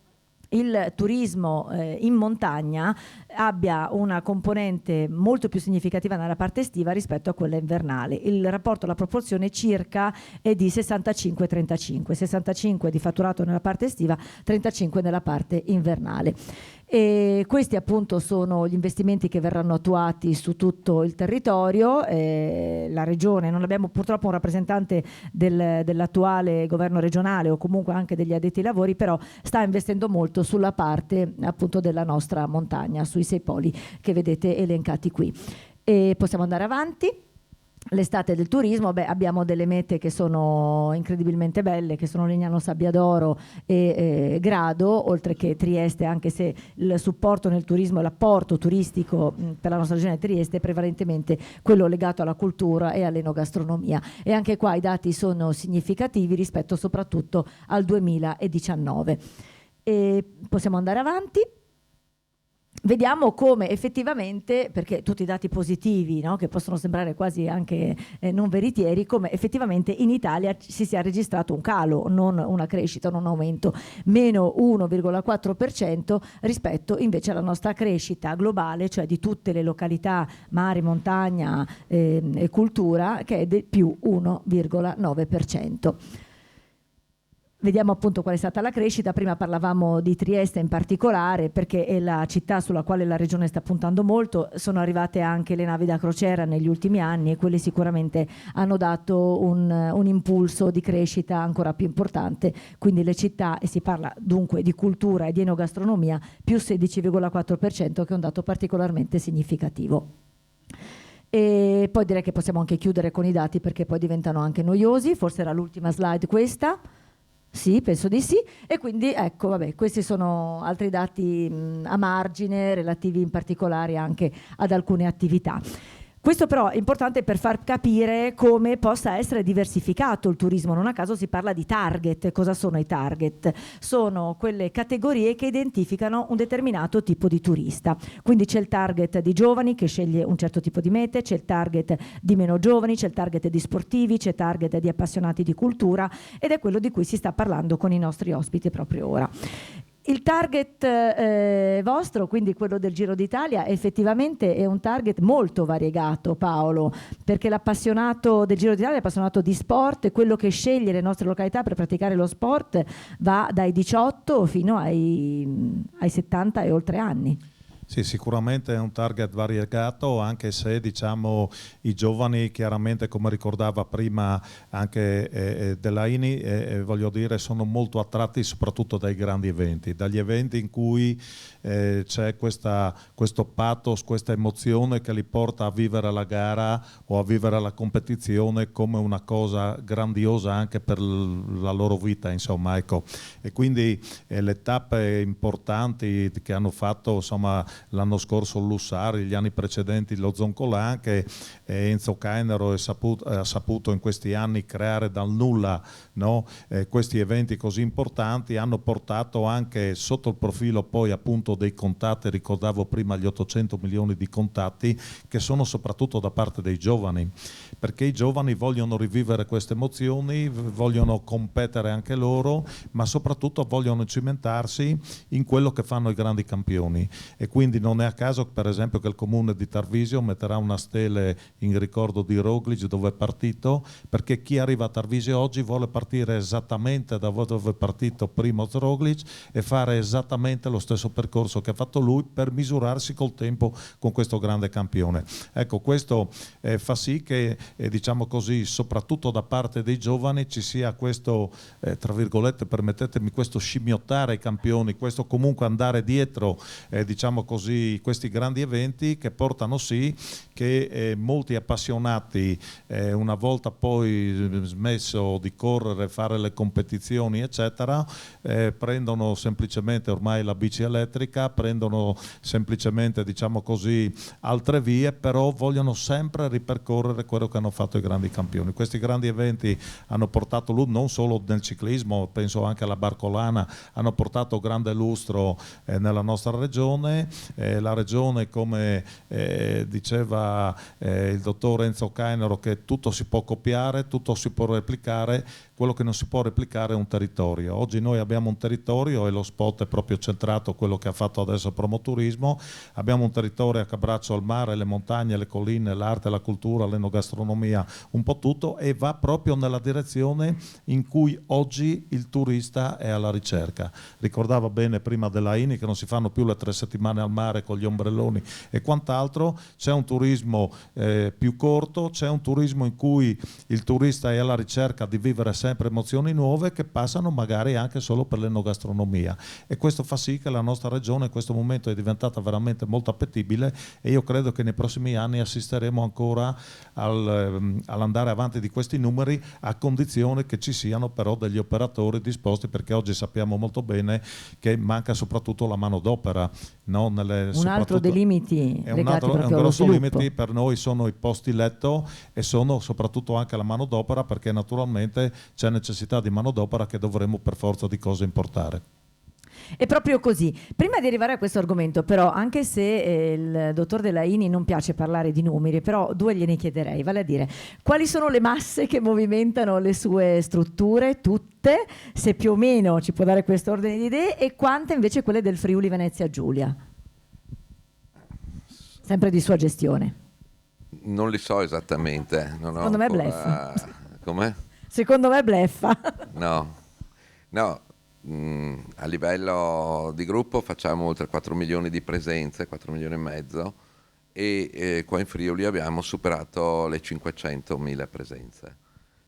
S1: il turismo in montagna abbia una componente molto più significativa nella parte estiva rispetto a quella invernale. Il rapporto, la proporzione circa è di 65-35, 65 di fatturato nella parte estiva, 35 nella parte invernale. E questi appunto sono gli investimenti che verranno attuati su tutto il territorio. La regione, non abbiamo purtroppo un rappresentante dell'attuale governo regionale o comunque anche degli addetti ai lavori, però sta investendo molto sulla parte appunto della nostra montagna, sui 6 poli che vedete elencati qui. E possiamo andare avanti. l'estate del turismo, abbiamo delle mete che sono incredibilmente belle, che sono Legnano Sabbiadoro e Grado, oltre che Trieste, anche se il supporto nel turismo e l'apporto turistico per la nostra regione Trieste è prevalentemente quello legato alla cultura e all'enogastronomia, e anche qua i dati sono significativi rispetto soprattutto al 2019. E possiamo andare avanti. Vediamo come effettivamente, perché tutti i dati positivi, no, che possono sembrare quasi anche non veritieri, come effettivamente in Italia si sia registrato un calo, non una crescita, non un aumento, meno 1,4% rispetto invece alla nostra crescita globale, cioè di tutte le località, mare, montagna e cultura, che è del più 1,9%. Vediamo appunto qual è stata la crescita. Prima parlavamo di Trieste in particolare perché è la città sulla quale la regione sta puntando molto. Sono arrivate anche le navi da crociera negli ultimi anni e quelle sicuramente hanno dato un impulso di crescita ancora più importante. Quindi le città, e si parla dunque di cultura e di enogastronomia, più 16,4%, che è un dato particolarmente significativo. E poi direi che possiamo anche chiudere con i dati perché poi diventano anche noiosi. Forse era l'ultima slide questa. Sì, penso di sì, e quindi ecco, questi sono altri dati a margine relativi in particolare anche ad alcune attività. Questo però è importante per far capire come possa essere diversificato il turismo. Non a caso si parla di target. Cosa sono i target? Sono quelle categorie che identificano un determinato tipo di turista. Quindi c'è il target di giovani che sceglie un certo tipo di mete, c'è il target di meno giovani, c'è il target di sportivi, c'è il target di appassionati di cultura, ed è quello di cui si sta parlando con i nostri ospiti proprio ora. Il target vostro, quindi quello del Giro d'Italia, effettivamente è un target molto variegato, Paolo, perché l'appassionato del Giro d'Italia è appassionato di sport, e quello che sceglie le nostre località per praticare lo sport va dai 18 fino ai 70 e oltre anni.
S5: Sì, sicuramente è un target variegato, anche se diciamo i giovani chiaramente, come ricordava prima anche Delaini, voglio dire, sono molto attratti soprattutto dai grandi eventi, dagli eventi in cui c'è questo pathos, questa emozione che li porta a vivere la gara o a vivere la competizione come una cosa grandiosa anche per la loro vita, insomma, ecco. E quindi le tappe importanti che hanno fatto, insomma, l'anno scorso Lussari, gli anni precedenti lo Zoncolan, che Enzo Cainero ha saputo in questi anni creare dal nulla, no? Questi eventi così importanti hanno portato anche sotto il profilo poi appunto dei contatti, ricordavo prima gli 800 milioni di contatti, che sono soprattutto da parte dei giovani, perché i giovani vogliono rivivere queste emozioni, vogliono competere anche loro, ma soprattutto vogliono cimentarsi in quello che fanno i grandi campioni. E quindi non è a caso per esempio che il comune di Tarvisio metterà una stele in ricordo di Roglic dove è partito, perché chi arriva a Tarvisio oggi vuole partire esattamente da dove è partito Primož Roglic e fare esattamente lo stesso percorso che ha fatto lui per misurarsi col tempo con questo grande campione. Ecco, questo fa sì che diciamo così, soprattutto da parte dei giovani ci sia questo, tra virgolette, permettetemi, questo scimmiottare i campioni, questo comunque andare dietro, diciamo così, questi grandi eventi che portano sì che molti appassionati, una volta poi smesso di correre, fare le competizioni eccetera, prendono semplicemente ormai la bici elettrica, prendono semplicemente, diciamo così, altre vie, però vogliono sempre ripercorrere quello che hanno fatto i grandi campioni. Questi grandi eventi hanno portato non solo nel ciclismo, penso anche alla Barcolana, hanno portato grande lustro nella nostra regione. La regione, come diceva il dottor Enzo Cainero, che tutto si può copiare, tutto si può replicare, quello che non si può replicare è un territorio. Oggi noi abbiamo un territorio e lo spot è proprio centrato quello che ha fatto adesso Promoturismo. Abbiamo un territorio che abbraccia il mare, le montagne, le colline, l'arte, la cultura, l'enogastronomia, un po' tutto, e va proprio nella direzione in cui oggi il turista è alla ricerca. Ricordava bene prima Delaini che non si fanno più le 3 settimane al mare con gli ombrelloni e quant'altro, c'è un turismo più corto, c'è un turismo in cui il turista è alla ricerca di vivere sempre sempre emozioni nuove che passano magari anche solo per l'enogastronomia, e questo fa sì che la nostra regione in questo momento è diventata veramente molto appetibile, e io credo che nei prossimi anni assisteremo ancora all'andare avanti di questi numeri, a condizione che ci siano però degli operatori disposti, perché oggi sappiamo molto bene che manca soprattutto la manodopera, no?
S1: Un altro dei limiti
S5: è un
S1: legati proprio allo
S5: grosso
S1: sviluppo.
S5: limite per noi sono i posti letto, e sono soprattutto anche la manodopera, perché naturalmente c'è necessità di manodopera che dovremo per forza di cose importare.
S1: È proprio così. Prima di arrivare a questo argomento, però, anche se il dottor Delaini non piace parlare di numeri, però due gliene chiederei, vale a dire, quali sono le masse che movimentano le sue strutture, tutte, se più o meno ci può dare questo ordine di idee, e quante invece quelle del Friuli Venezia Giulia? Sempre di sua gestione.
S6: Non li so esattamente.
S1: Secondo me bleffa.
S6: Com'è?
S1: Secondo me bleffa.
S6: No. A livello di gruppo facciamo oltre 4 milioni di presenze, 4 milioni e mezzo, e qua in Friuli abbiamo superato le 500.000 presenze.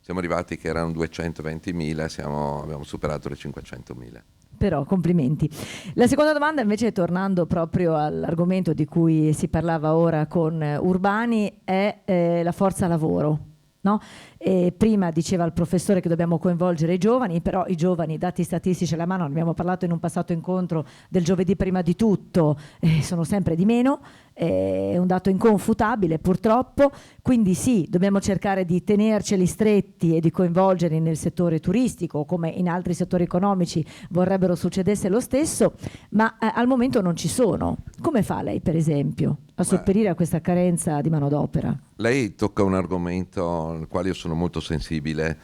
S6: Siamo arrivati che erano 220.000, abbiamo superato le 500.000.
S1: Però complimenti. La seconda domanda invece, tornando proprio all'argomento di cui si parlava ora con Urbani, è la forza lavoro. No? E prima diceva il professore che dobbiamo coinvolgere i giovani, però i giovani, dati statistici alla mano, abbiamo parlato in un passato incontro del giovedì prima di tutto, sono sempre di meno, è un dato inconfutabile purtroppo, quindi sì, dobbiamo cercare di tenerceli stretti e di coinvolgerli nel settore turistico, come in altri settori economici vorrebbero succedesse lo stesso, ma al momento non ci sono. Come fa lei, per esempio, a sopperire a questa carenza di manodopera?
S6: Lei tocca un argomento al quale io sono molto sensibile,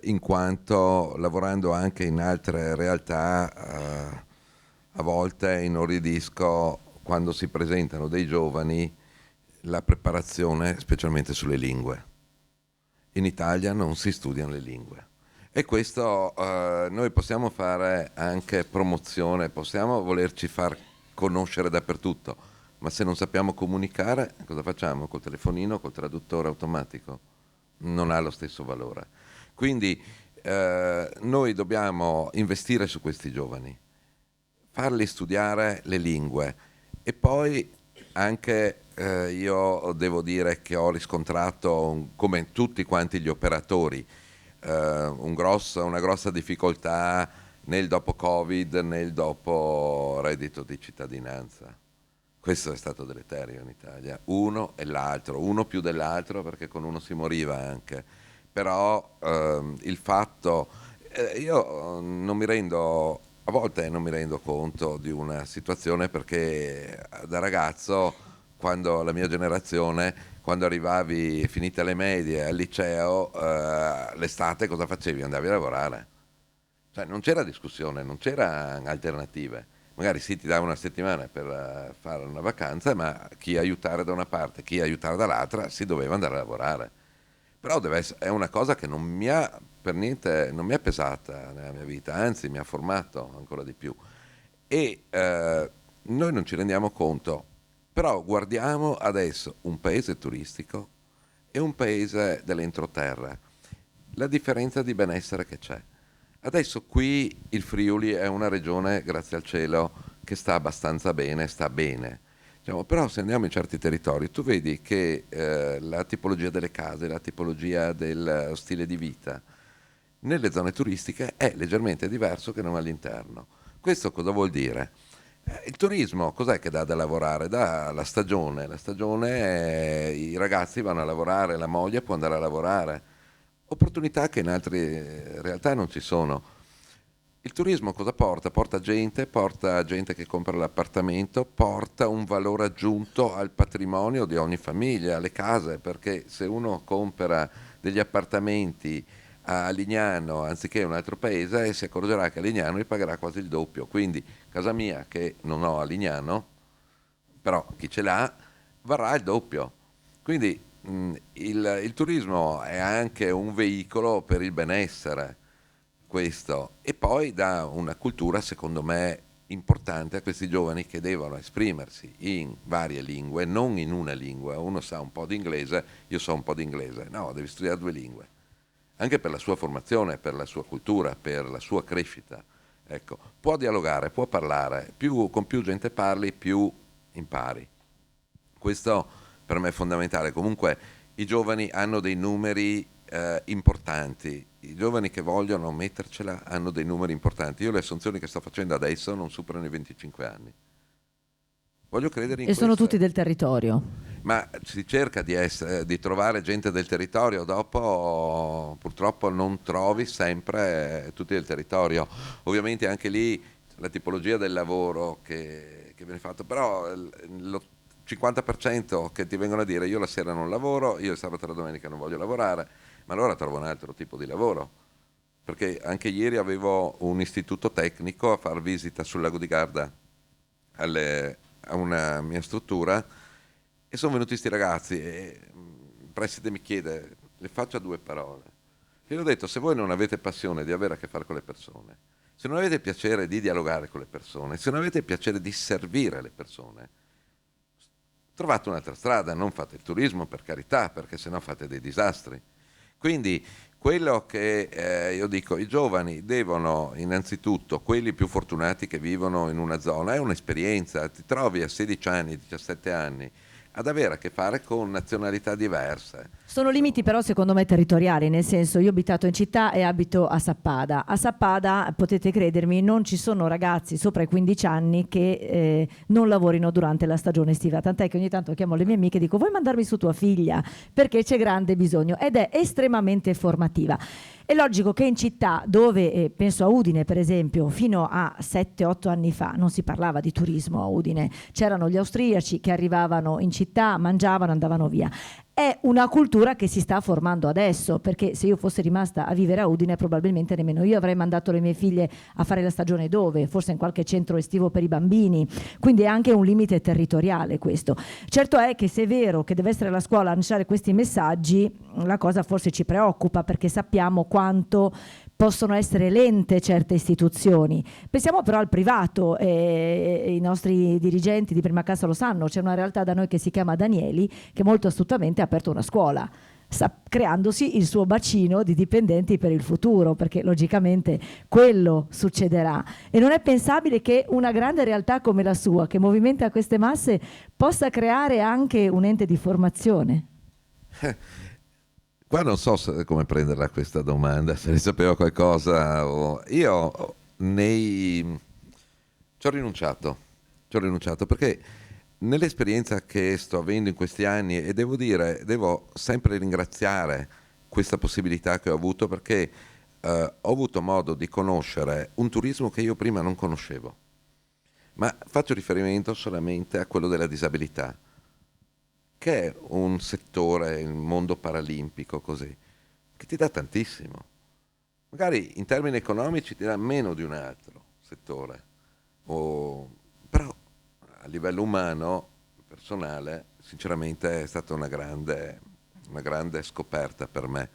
S6: in quanto lavorando anche in altre realtà a volte inorridisco quando si presentano dei giovani la preparazione, specialmente sulle lingue. In Italia non si studiano le lingue, e questo noi possiamo fare anche promozione, possiamo volerci far conoscere dappertutto, ma se non sappiamo comunicare, cosa facciamo? Col telefonino, col traduttore automatico? Non ha lo stesso valore. Quindi noi dobbiamo investire su questi giovani, farli studiare le lingue, e poi anche io devo dire che ho riscontrato, come tutti quanti gli operatori, una grossa difficoltà nel dopo Covid, nel dopo reddito di cittadinanza. Questo è stato deleterio in Italia, uno e l'altro, uno più dell'altro, perché con uno si moriva anche. Però il fatto, io a volte non mi rendo conto di una situazione, perché da ragazzo, quando la mia generazione, quando arrivavi finite le medie al liceo, l'estate cosa facevi? Andavi a lavorare. Cioè non c'era discussione, non c'erano alternative. Magari sì, ti dava una settimana per fare una vacanza, ma chi aiutare da una parte, chi aiutare dall'altra, si doveva andare a lavorare. Però è una cosa che non mi ha per niente, non mi è pesata nella mia vita, anzi mi ha formato ancora di più. E noi non ci rendiamo conto, però guardiamo adesso un paese turistico e un paese dell'entroterra, la differenza di benessere che c'è. Adesso qui il Friuli è una regione, grazie al cielo, che sta abbastanza bene, sta bene. Diciamo, però se andiamo in certi territori, tu vedi che la tipologia delle case, la tipologia del stile di vita nelle zone turistiche è leggermente diverso che non all'interno. Questo cosa vuol dire? Il turismo cos'è che dà da lavorare? Dà la stagione. La stagione i ragazzi vanno a lavorare, la moglie può andare a lavorare. Opportunità che in altre realtà non ci sono. Il turismo cosa porta? Porta gente che compra l'appartamento, porta un valore aggiunto al patrimonio di ogni famiglia, alle case, perché se uno compra degli appartamenti a Lignano anziché in un altro paese, si accorgerà che a Lignano gli pagherà quasi il doppio. Quindi casa mia, che non ho a Lignano, però chi ce l'ha, varrà il doppio. Quindi il turismo è anche un veicolo per il benessere, questo, e poi dà una cultura, secondo me, importante a questi giovani che devono esprimersi in varie lingue, non in una lingua. Uno sa un po' di inglese, io so un po' di inglese, no, devi studiare 2 lingue. anche per la sua formazione, per la sua cultura, per la sua crescita. Ecco, può dialogare, può parlare, con più gente parli, più impari. Questo per me è fondamentale. Comunque i giovani hanno dei numeri importanti, i giovani che vogliono mettercela hanno dei numeri importanti. Io le assunzioni che sto facendo adesso non superano i 25 anni. Voglio credere in questo.
S1: E sono tutti del territorio.
S6: Ma si cerca di trovare gente del territorio, dopo purtroppo non trovi sempre tutti del territorio. Ovviamente anche lì la tipologia del lavoro che viene fatto, però lo 50% che ti vengono a dire io la sera non lavoro, io il sabato e la domenica non voglio lavorare, ma allora trovo un altro tipo di lavoro. Perché anche ieri avevo un istituto tecnico a far visita sul lago di Garda a una mia struttura e sono venuti sti ragazzi e il preside mi chiede, le faccio a 2 parole. Io gli ho detto, se voi non avete passione di avere a che fare con le persone, se non avete piacere di dialogare con le persone, se non avete piacere di servire le persone, trovate un'altra strada, non fate il turismo per carità, perché sennò fate dei disastri. Quindi quello che io dico, i giovani devono innanzitutto, quelli più fortunati che vivono in una zona, è un'esperienza, ti trovi a 16 anni, 17 anni, ad avere a che fare con nazionalità diverse.
S1: Sono limiti però secondo me territoriali, nel senso io ho abitato in città e abito a Sappada. A Sappada, potete credermi, non ci sono ragazzi sopra i 15 anni che non lavorino durante la stagione estiva, tant'è che ogni tanto chiamo le mie amiche e dico vuoi mandarmi su tua figlia perché c'è grande bisogno ed è estremamente formativa. È logico che in città dove, penso a Udine per esempio, fino a 7-8 anni fa non si parlava di turismo a Udine, c'erano gli austriaci che arrivavano in città, mangiavano, andavano via. È una cultura che si sta formando adesso, perché se io fossi rimasta a vivere a Udine probabilmente nemmeno io avrei mandato le mie figlie a fare la stagione dove? Forse in qualche centro estivo per i bambini, quindi è anche un limite territoriale questo. Certo è che se è vero che deve essere la scuola a lanciare questi messaggi, la cosa forse ci preoccupa perché sappiamo quanto possono essere lente certe istituzioni. Pensiamo però al privato, i nostri dirigenti di prima casa lo sanno, c'è una realtà da noi che si chiama Danieli che molto astutamente ha aperto una scuola, creandosi il suo bacino di dipendenti per il futuro, perché logicamente quello succederà e non è pensabile che una grande realtà come la sua, che movimenta queste masse, possa creare anche un ente di formazione.
S6: Qua non so come prenderla questa domanda, se ne sapeva qualcosa. Io ci ho rinunciato perché nell'esperienza che sto avendo in questi anni, e devo sempre ringraziare questa possibilità che ho avuto perché ho avuto modo di conoscere un turismo che io prima non conoscevo, ma faccio riferimento solamente a quello della disabilità, che è un settore, il mondo paralimpico così, che ti dà tantissimo. Magari in termini economici ti dà meno di un altro settore, però a livello umano, personale, sinceramente è stata una grande scoperta per me.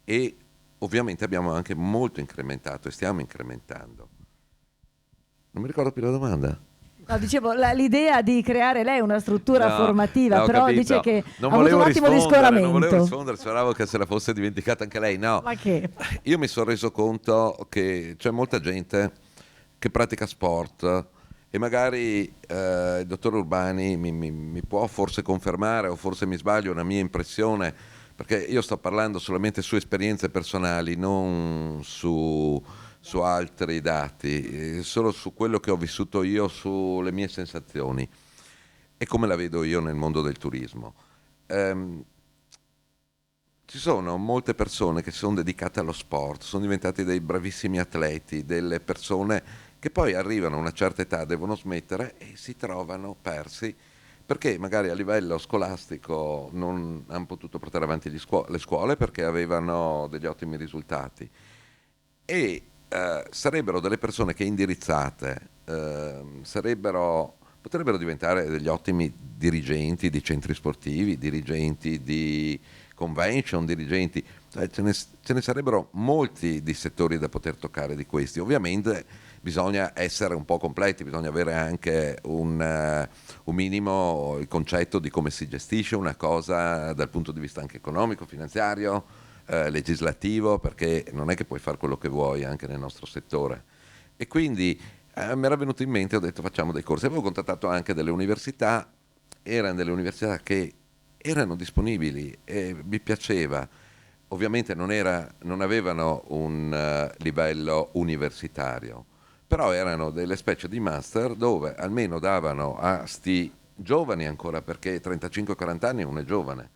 S6: E ovviamente abbiamo anche molto incrementato e stiamo incrementando. Non mi ricordo più la domanda.
S1: No, dicevo, l'idea di creare lei una struttura formativa,
S6: no,
S1: però
S6: capito.
S1: dice che
S6: non
S1: ha avuto un attimo di scoramento.
S6: Non volevo rispondere, speravo che se la fosse dimenticata anche lei. No,
S1: ma che?
S6: Io mi sono reso conto che c'è molta gente che pratica sport e magari il dottor Urbani mi può forse confermare, o forse mi sbaglio, una mia impressione, perché io sto parlando solamente su esperienze personali, non su altri dati, solo su quello che ho vissuto io, sulle mie sensazioni e come la vedo io nel mondo del turismo. Ci sono molte persone che si sono dedicate allo sport, sono diventati dei bravissimi atleti, delle persone che poi arrivano a una certa età, devono smettere e si trovano persi perché magari a livello scolastico non hanno potuto portare avanti le scuole perché avevano degli ottimi risultati e sarebbero delle persone che indirizzate potrebbero diventare degli ottimi dirigenti di centri sportivi, dirigenti di convention, dirigenti, ce ne sarebbero molti di settori da poter toccare di questi. Ovviamente bisogna essere un po' completi, bisogna avere anche un minimo il concetto di come si gestisce una cosa dal punto di vista anche economico, finanziario, legislativo, perché non è che puoi fare quello che vuoi anche nel nostro settore. E quindi mi era venuto in mente, ho detto facciamo dei corsi. Avevo contattato anche delle università, erano delle università che erano disponibili e mi piaceva. Ovviamente non avevano un livello universitario, però erano delle specie di master dove almeno davano a sti giovani ancora, perché 35-40 anni uno è giovane,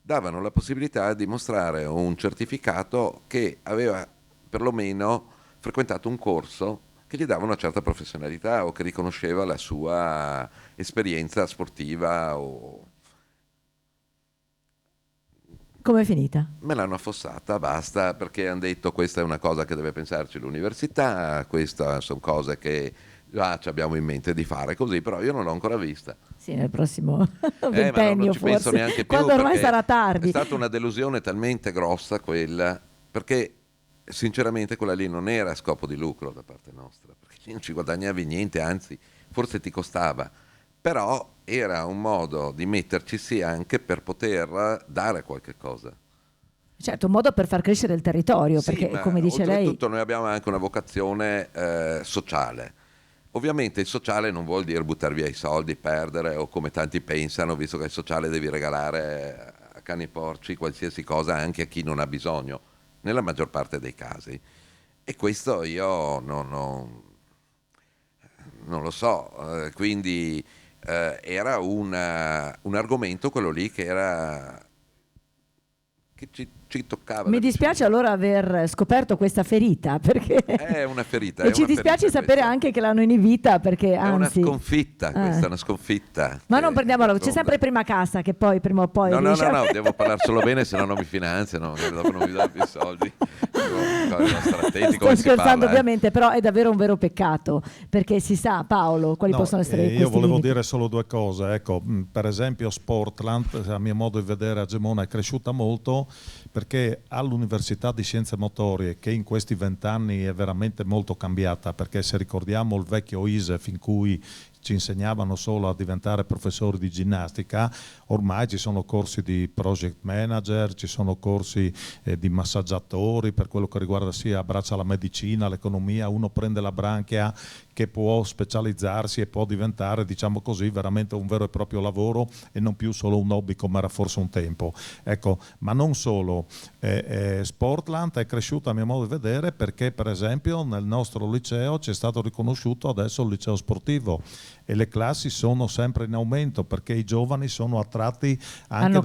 S6: davano la possibilità di mostrare un certificato che aveva perlomeno frequentato un corso che gli dava una certa professionalità o che riconosceva la sua esperienza sportiva.
S1: Com'è finita?
S6: Me l'hanno affossata, basta, perché hanno detto questa è una cosa che deve pensarci l'università, queste sono cose che già ci abbiamo in mente di fare così, però io non l'ho ancora vista.
S1: Sì, nel prossimo
S6: Ma
S1: ventennio
S6: non ci penso
S1: forse,
S6: neanche più,
S1: quando ormai
S6: perché
S1: sarà tardi.
S6: è stata una delusione talmente grossa quella, perché sinceramente quella lì non era a scopo di lucro da parte nostra, perché non ci guadagnavi niente, anzi forse ti costava, però era un modo di metterci sì anche per poter dare qualche cosa.
S1: Certo, un modo per far crescere il territorio,
S6: Sì,
S1: perché
S6: ma
S1: come dice lei...
S6: oltretutto noi abbiamo anche una vocazione sociale. Ovviamente il sociale non vuol dire buttare via i soldi, perdere, o come tanti pensano, visto che il sociale devi regalare a cani e porci qualsiasi cosa anche a chi non ha bisogno, nella maggior parte dei casi. E questo io non lo so, quindi era un argomento quello lì che ci toccava.
S1: Mi dispiace allora aver scoperto questa ferita, perché
S6: È una ferita.
S1: e ci dispiace sapere anche che l'hanno inibita, perché anzi...
S6: È una sconfitta, questa è una sconfitta.
S1: Ma non prendiamola, c'è sempre prima cassa che poi prima o poi...
S6: No, devo parlare solo bene, se no non mi finanziano, dopo non mi danno più soldi.
S1: Sto scherzando ovviamente, però è davvero un vero peccato, perché si sa, Paolo, quali possono essere questi
S5: io volevo
S1: limiti?
S5: dire solo due cose. Ecco, per esempio Sportland, a mio modo di vedere, a Gemona è cresciuta molto perché all'Università di Scienze Motorie, che in questi 20 anni è veramente molto cambiata, perché se ricordiamo il vecchio ISEF in cui ci insegnavano solo a diventare professori di ginnastica, ormai ci sono corsi di project manager, ci sono corsi di massaggiatori per quello che riguarda sia braccia alla medicina, l'economia, uno prende la branchia che può specializzarsi e può diventare, diciamo così, veramente un vero e proprio lavoro e non più solo un hobby come era forse un tempo. Ecco, ma non solo, Sportland è cresciuto a mio modo di vedere perché per esempio nel nostro liceo ci è stato riconosciuto adesso il liceo sportivo e le classi sono sempre in aumento perché i giovani sono attratti anche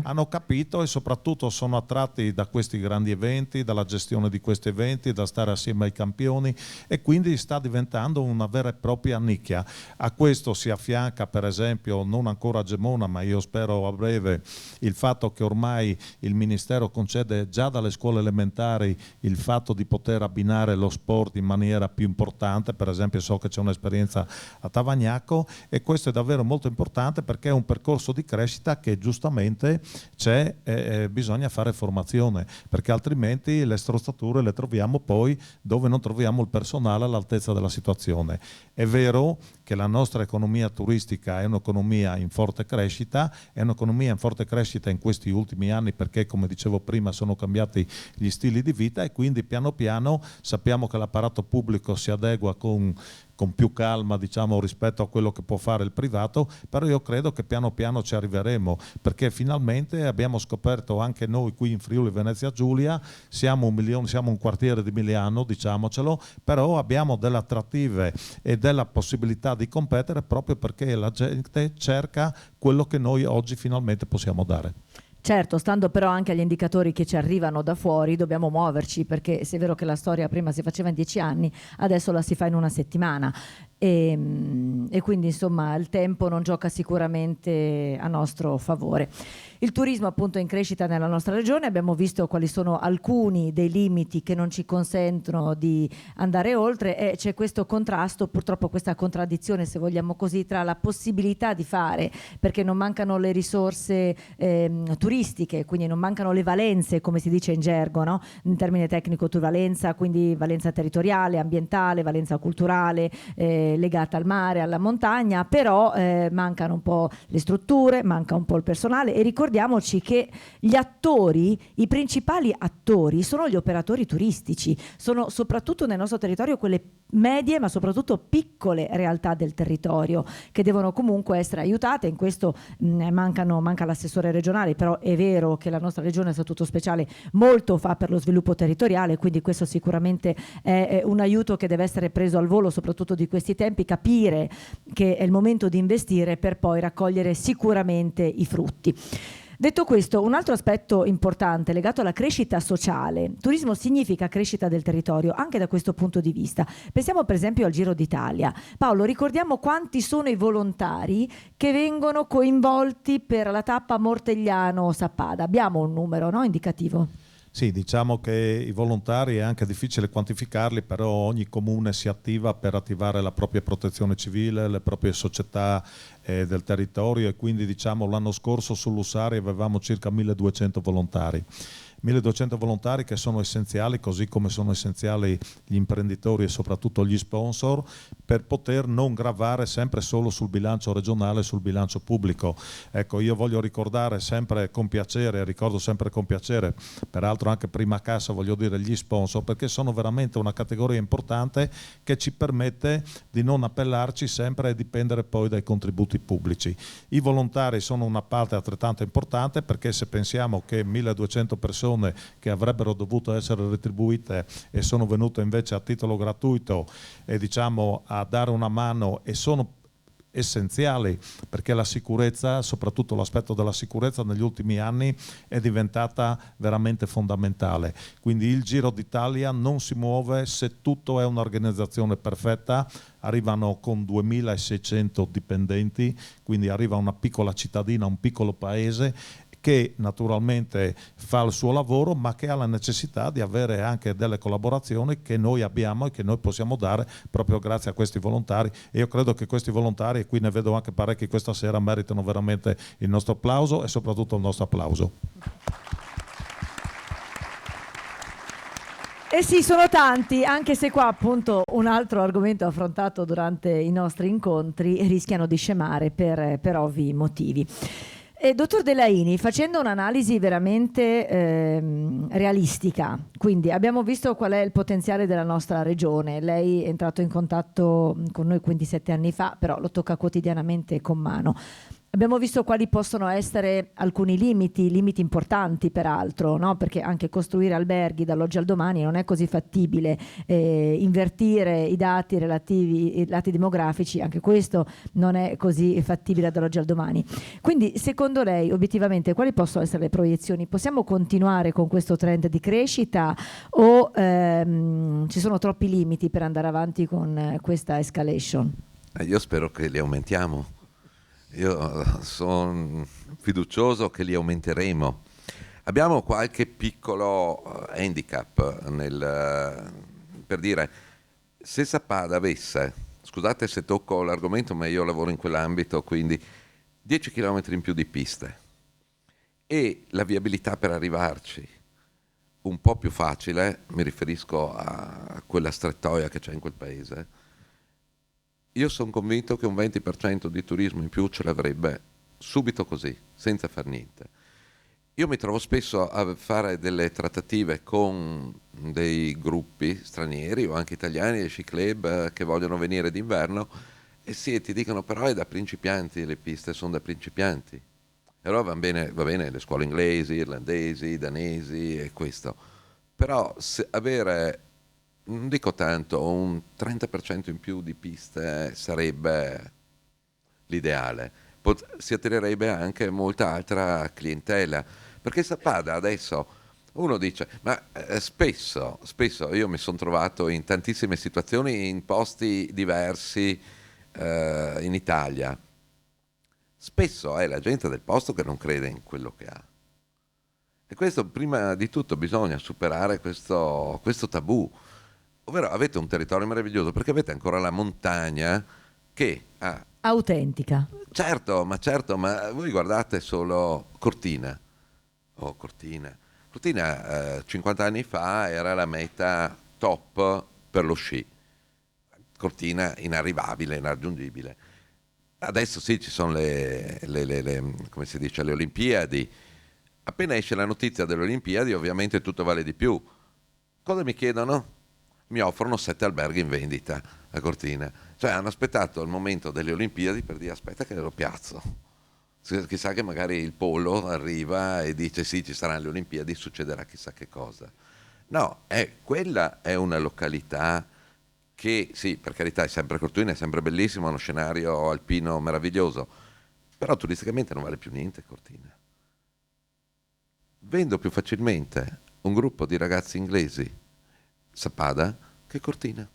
S5: hanno capito e soprattutto sono attratti da questi grandi eventi, dalla gestione di questi eventi, da stare assieme ai campioni e quindi sta diventando una vera e propria nicchia. A questo si affianca per esempio, non ancora a Gemona ma io spero a breve, il fatto che ormai il Ministero concede già dalle scuole elementari il fatto di poter abbinare lo sport in maniera più importante, per esempio so che c'è un'esperienza a Tavagnacco e questo è davvero molto importante perché è un percorso di crescita che giustamente c'è, bisogna fare formazione perché altrimenti le strozzature le troviamo poi dove non troviamo il personale all'altezza della situazione. È vero che la nostra economia turistica è un'economia in forte crescita, è un'economia in forte crescita in questi ultimi anni perché come dicevo prima sono cambiati gli stili di vita e quindi piano piano sappiamo che l'apparato pubblico si adegua con più calma diciamo rispetto a quello che può fare il privato, però io credo che piano piano ci arriveremo perché finalmente abbiamo scoperto anche noi qui in Friuli Venezia Giulia, siamo un quartiere di Milano, diciamocelo, però abbiamo delle attrattive e della possibilità di competere proprio perché la gente cerca quello che noi oggi finalmente possiamo dare.
S1: Certo, stando però anche agli indicatori che ci arrivano da fuori, dobbiamo muoverci perché se è vero che la storia prima si faceva in 10 anni, adesso la si fa in una settimana e quindi insomma il tempo non gioca sicuramente a nostro favore. Il turismo appunto è in crescita nella nostra regione, abbiamo visto quali sono alcuni dei limiti che non ci consentono di andare oltre e c'è questo contrasto, purtroppo questa contraddizione se vogliamo così, tra la possibilità di fare, perché non mancano le risorse turistiche, quindi non mancano le valenze come si dice in gergo, no? In termine tecnico valenza, quindi valenza territoriale, ambientale, valenza culturale, legata al mare, alla montagna, però mancano un po' le strutture, manca un po' il personale, e ricordiamoci che gli attori, i principali attori sono gli operatori turistici, sono soprattutto nel nostro territorio quelle medie ma soprattutto piccole realtà del territorio che devono comunque essere aiutate. In questo manca l'assessore regionale, però è vero che la nostra regione a statuto speciale molto fa per lo sviluppo territoriale, quindi questo sicuramente è un aiuto che deve essere preso al volo, soprattutto di questi tempi, capire che è il momento di investire per poi raccogliere sicuramente i frutti. Detto questo, un altro aspetto importante legato alla crescita sociale. Turismo significa crescita del territorio, anche da questo punto di vista. Pensiamo per esempio al Giro d'Italia. Paolo, ricordiamo quanti sono i volontari che vengono coinvolti per la tappa Mortegliano-Sappada. Abbiamo un numero, no, indicativo?
S5: Sì, diciamo che i volontari è anche difficile quantificarli, però ogni comune si attiva per attivare la propria protezione civile, le proprie società del territorio, e quindi diciamo l'anno scorso sull'Ussari avevamo circa 1200 volontari. 1200 volontari che sono essenziali, così come sono essenziali gli imprenditori e soprattutto gli sponsor, per poter non gravare sempre solo sul bilancio regionale, sul bilancio pubblico. Ecco, io voglio ricordare sempre con piacere, ricordo sempre con piacere, peraltro anche prima cassa voglio dire gli sponsor, perché sono veramente una categoria importante che ci permette di non appellarci sempre e dipendere poi dai contributi pubblici. I volontari sono una parte altrettanto importante, perché se pensiamo che 1200 persone che avrebbero dovuto essere retribuite e sono venute invece a titolo gratuito e diciamo a dare una mano, e sono essenziali perché la sicurezza, soprattutto l'aspetto della sicurezza negli ultimi anni è diventata veramente fondamentale. Quindi il Giro d'Italia non si muove se tutto è un'organizzazione perfetta. Arrivano con 2600 dipendenti, quindi arriva una piccola cittadina, un piccolo paese che naturalmente fa il suo lavoro, ma che ha la necessità di avere anche delle collaborazioni che noi abbiamo e che noi possiamo dare proprio grazie a questi volontari. E io credo che questi volontari, e qui ne vedo anche parecchi questa sera, meritano veramente il nostro applauso e soprattutto il nostro applauso.
S1: Eh sì, sono tanti, anche se qua appunto un altro argomento affrontato durante i nostri incontri rischiano di scemare per ovvi motivi. Dottor Delaini, facendo un'analisi veramente realistica, quindi abbiamo visto qual è il potenziale della nostra regione. Lei è entrato in contatto con noi 27 anni fa, però lo tocca quotidianamente con mano. Abbiamo visto quali possono essere alcuni limiti importanti peraltro, no? Perché anche costruire alberghi dall'oggi al domani non è così fattibile, invertire i dati relativi ai dati demografici, anche questo non è così fattibile dall'oggi al domani. Quindi secondo lei obiettivamente quali possono essere le proiezioni? Possiamo continuare con questo trend di crescita o ci sono troppi limiti per andare avanti con questa escalation?
S6: Io spero che li aumentiamo. Io sono fiducioso che li aumenteremo. Abbiamo qualche piccolo handicap per dire, se Sappada avesse, scusate se tocco l'argomento, ma io lavoro in quell'ambito, quindi 10 km in più di piste e la viabilità per arrivarci un po' più facile, mi riferisco a quella strettoia che c'è in quel paese, io sono convinto che un 20% di turismo in più ce l'avrebbe subito così, senza far niente. Io mi trovo spesso a fare delle trattative con dei gruppi stranieri o anche italiani, dei sci club che vogliono venire d'inverno, e sì, ti dicono però è da principianti, le piste sono da principianti. E allora va bene le scuole inglesi, irlandesi, danesi e questo. Però avere, non dico tanto, un 30% in più di piste sarebbe l'ideale. Si attirerebbe anche molta altra clientela, perché Sappada adesso uno dice, ma spesso io mi sono trovato in tantissime situazioni in posti diversi in Italia, spesso è la gente del posto che non crede in quello che ha, e questo prima di tutto bisogna superare questo tabù. Ovvero avete un territorio meraviglioso perché avete ancora la montagna che ha...
S1: Autentica.
S6: Certo, ma voi guardate solo Cortina. Cortina 50 anni fa era la meta top per lo sci. Cortina inarrivabile, inarraggiungibile. Adesso sì, ci sono come si dice, le Olimpiadi. Appena esce la notizia delle Olimpiadi, ovviamente tutto vale di più. Cosa mi chiedono? Mi offrono 7 alberghi in vendita a Cortina. Cioè hanno aspettato il momento delle Olimpiadi per dire aspetta che lo piazzo. Chissà che magari il Polo arriva e dice sì, ci saranno le Olimpiadi, succederà chissà che cosa. No, quella è una località che sì, per carità, è sempre Cortina, è sempre bellissimo, è uno scenario alpino meraviglioso, però turisticamente non vale più niente Cortina. Vendo più facilmente un gruppo di ragazzi inglesi Sappada che Cortina.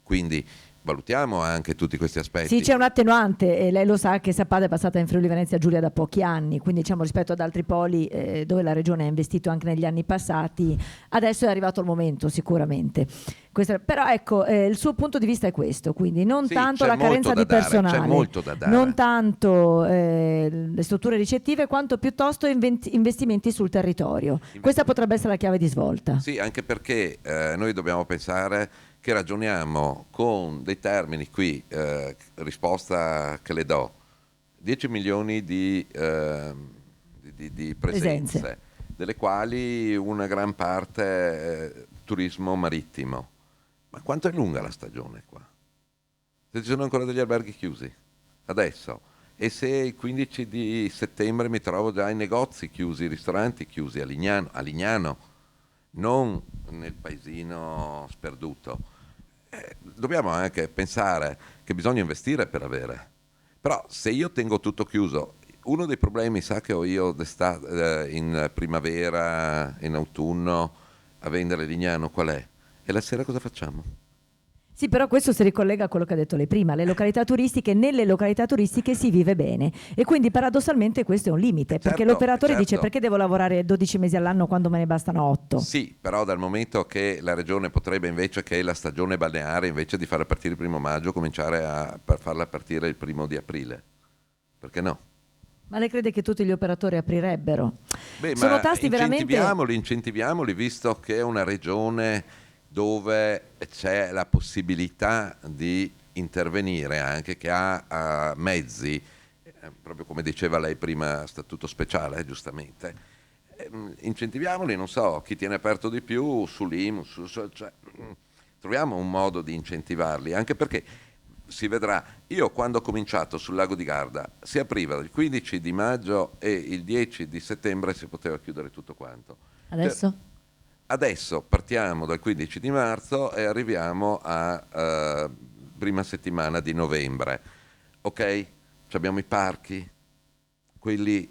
S6: Quindi valutiamo anche tutti questi aspetti.
S1: Sì, c'è un attenuante, e lei lo sa che Sappada è passata in Friuli Venezia Giulia da pochi anni, quindi diciamo rispetto ad altri poli dove la regione ha investito anche negli anni passati, adesso è arrivato il momento sicuramente. Però ecco, il suo punto di vista è questo, quindi non tanto la carenza di personale,
S6: c'è molto da dare.
S1: Non tanto le strutture ricettive, quanto piuttosto investimenti sul territorio. Questa potrebbe essere la chiave di svolta.
S6: Sì, anche perché noi dobbiamo pensare che ragioniamo con dei termini qui, risposta che le do, 10 milioni di presenze, delle quali una gran parte turismo marittimo. Ma quanto è lunga la stagione qua? Se ci sono ancora degli alberghi chiusi, adesso, e se il 15 di settembre mi trovo già i negozi chiusi, i ristoranti chiusi a Lignano, non nel paesino sperduto. Dobbiamo anche pensare che bisogna investire per avere. Però se io tengo tutto chiuso, uno dei problemi sa che ho io d'estate, in primavera, in autunno, a vendere Lignano, qual è? E la sera cosa facciamo?
S1: Sì, però questo si ricollega a quello che ha detto lei prima, nelle località turistiche si vive bene e quindi paradossalmente questo è un limite, perché l'operatore dice perché devo lavorare 12 mesi all'anno quando me ne bastano 8?
S6: Sì, però dal momento che la regione potrebbe invece che la stagione balneare, invece di farla partire il 1° maggio, cominciare per farla partire il 1° di aprile, perché no?
S1: Ma lei crede che tutti gli operatori aprirebbero?
S6: Sono tasti incentiviamoli, visto che è una regione dove c'è la possibilità di intervenire anche, che ha mezzi, proprio come diceva lei prima, statuto speciale, giustamente. Incentiviamoli, non so, chi tiene aperto di più, sull'IMU, cioè, troviamo un modo di incentivarli, anche perché si vedrà. Io quando ho cominciato sul Lago di Garda si apriva il 15 di maggio e il 10 di settembre si poteva chiudere tutto quanto. Adesso partiamo dal 15 di marzo e arriviamo a prima settimana di novembre. Ok? Abbiamo i parchi, quelli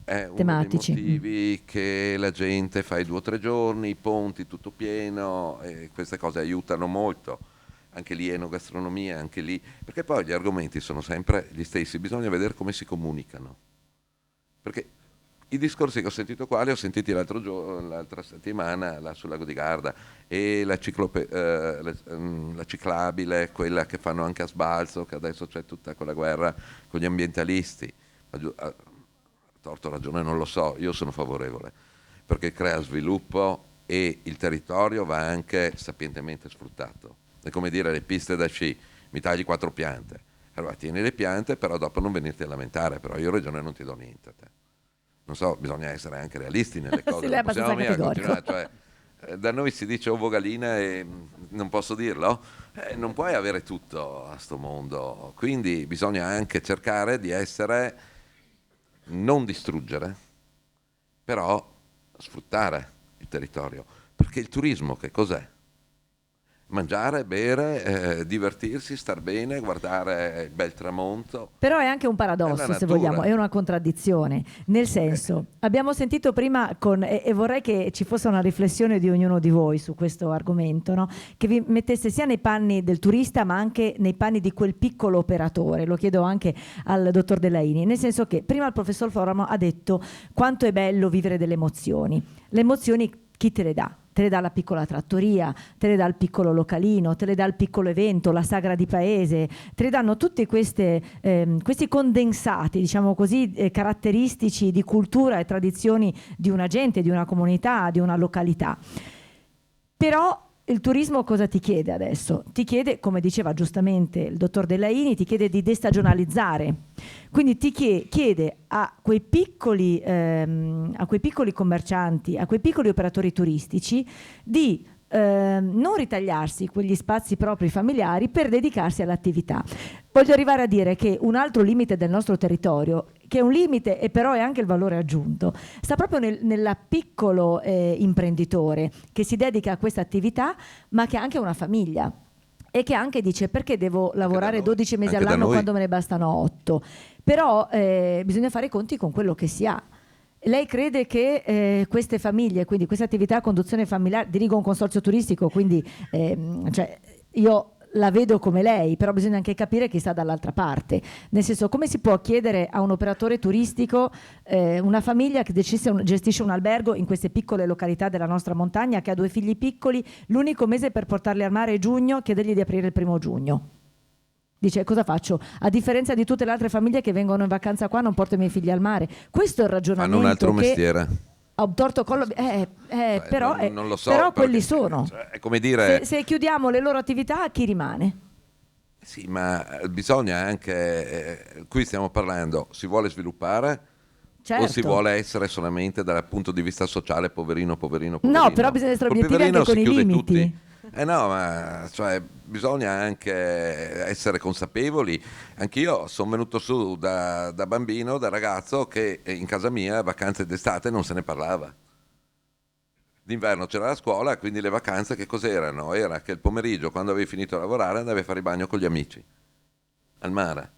S6: è uno
S1: tematici,
S6: dei motivi che la gente fa i 2 o 3 giorni, i ponti tutto pieno, e queste cose aiutano molto. Anche lì enogastronomia, anche lì, perché poi gli argomenti sono sempre gli stessi, bisogna vedere come si comunicano. Perché i discorsi che ho sentito qua li ho sentiti l'altra settimana là sul Lago di Garda, e la ciclabile, quella che fanno anche a Sbalzo, che adesso c'è tutta quella guerra con gli ambientalisti. A torto ragione non lo so, io sono favorevole, perché crea sviluppo e il territorio va anche sapientemente sfruttato. È come dire le piste da sci, mi tagli 4 piante, allora tieni le piante, però dopo non venirti a lamentare, però io regione non ti do niente a te. Non so, bisogna essere anche realisti nelle cose.
S1: Sì, non possiamo mica continuare,
S6: cioè, da noi si dice ovo gallina e non posso dirlo, non puoi avere tutto a sto mondo, quindi bisogna anche cercare di essere, non distruggere, però sfruttare il territorio, perché il turismo che cos'è? Mangiare, bere, divertirsi, star bene, guardare il bel tramonto.
S1: Però è anche un paradosso, se vogliamo, è una contraddizione, nel senso, abbiamo sentito prima e vorrei che ci fosse una riflessione di ognuno di voi su questo argomento, no? Che vi mettesse sia nei panni del turista ma anche nei panni di quel piccolo operatore. Lo chiedo anche al dottor Delaini, nel senso che prima il professor Floramo ha detto quanto è bello vivere delle emozioni. Le emozioni chi te le dà? Te le dà la piccola trattoria, te le dà il piccolo localino, te le dà il piccolo evento, la sagra di paese, te le danno tutti questi condensati, diciamo così, caratteristici di cultura e tradizioni di una gente, di una comunità, di una località. Però il turismo cosa ti chiede adesso? Ti chiede, come diceva giustamente il dottor Delaini, ti chiede di destagionalizzare. Quindi ti chiede a quei piccoli commercianti, a quei piccoli operatori turistici di non ritagliarsi quegli spazi propri familiari per dedicarsi all'attività. Voglio arrivare a dire che un altro limite del nostro territorio, che è un limite e però è anche il valore aggiunto, sta proprio nel piccolo imprenditore che si dedica a questa attività, ma che ha anche una famiglia e che anche dice: perché devo lavorare 12 mesi all'anno quando me ne bastano 8? Però bisogna fare i conti con quello che si ha. Lei crede che queste famiglie, quindi questa attività a conduzione familiare, dirigo un consorzio turistico, quindi cioè, io la vedo come lei, però bisogna anche capire chi sta dall'altra parte. Nel senso, come si può chiedere a un operatore turistico, una famiglia che gestisce un albergo in queste piccole località della nostra montagna, che ha 2 figli piccoli, l'unico mese per portarli al mare è giugno, chiedergli di aprire il 1° giugno? Dice: cosa faccio? A differenza di tutte le altre famiglie che vengono in vacanza qua, non porto i miei figli al mare. Questo è il ragionamento.
S6: Hanno un altro
S1: che
S6: mestiere.
S1: Ha un torto collo. Però,
S6: non lo so,
S1: però
S6: perché,
S1: quelli sono.
S6: Cioè, è come dire,
S1: se chiudiamo le loro attività, chi rimane?
S6: Sì, ma bisogna anche, qui stiamo parlando, si vuole sviluppare?
S1: Certo.
S6: O si vuole essere solamente dal punto di vista sociale poverino?
S1: No, però bisogna essere obiettivi anche con i limiti.
S6: Tutti. No, ma cioè, bisogna anche essere consapevoli. Anch'io sono venuto su da bambino, da ragazzo, che in casa mia vacanze d'estate non se ne parlava. D'inverno c'era la scuola, quindi le vacanze che cos'erano? Era che il pomeriggio, quando avevi finito di lavorare, andavi a fare il bagno con gli amici al mare.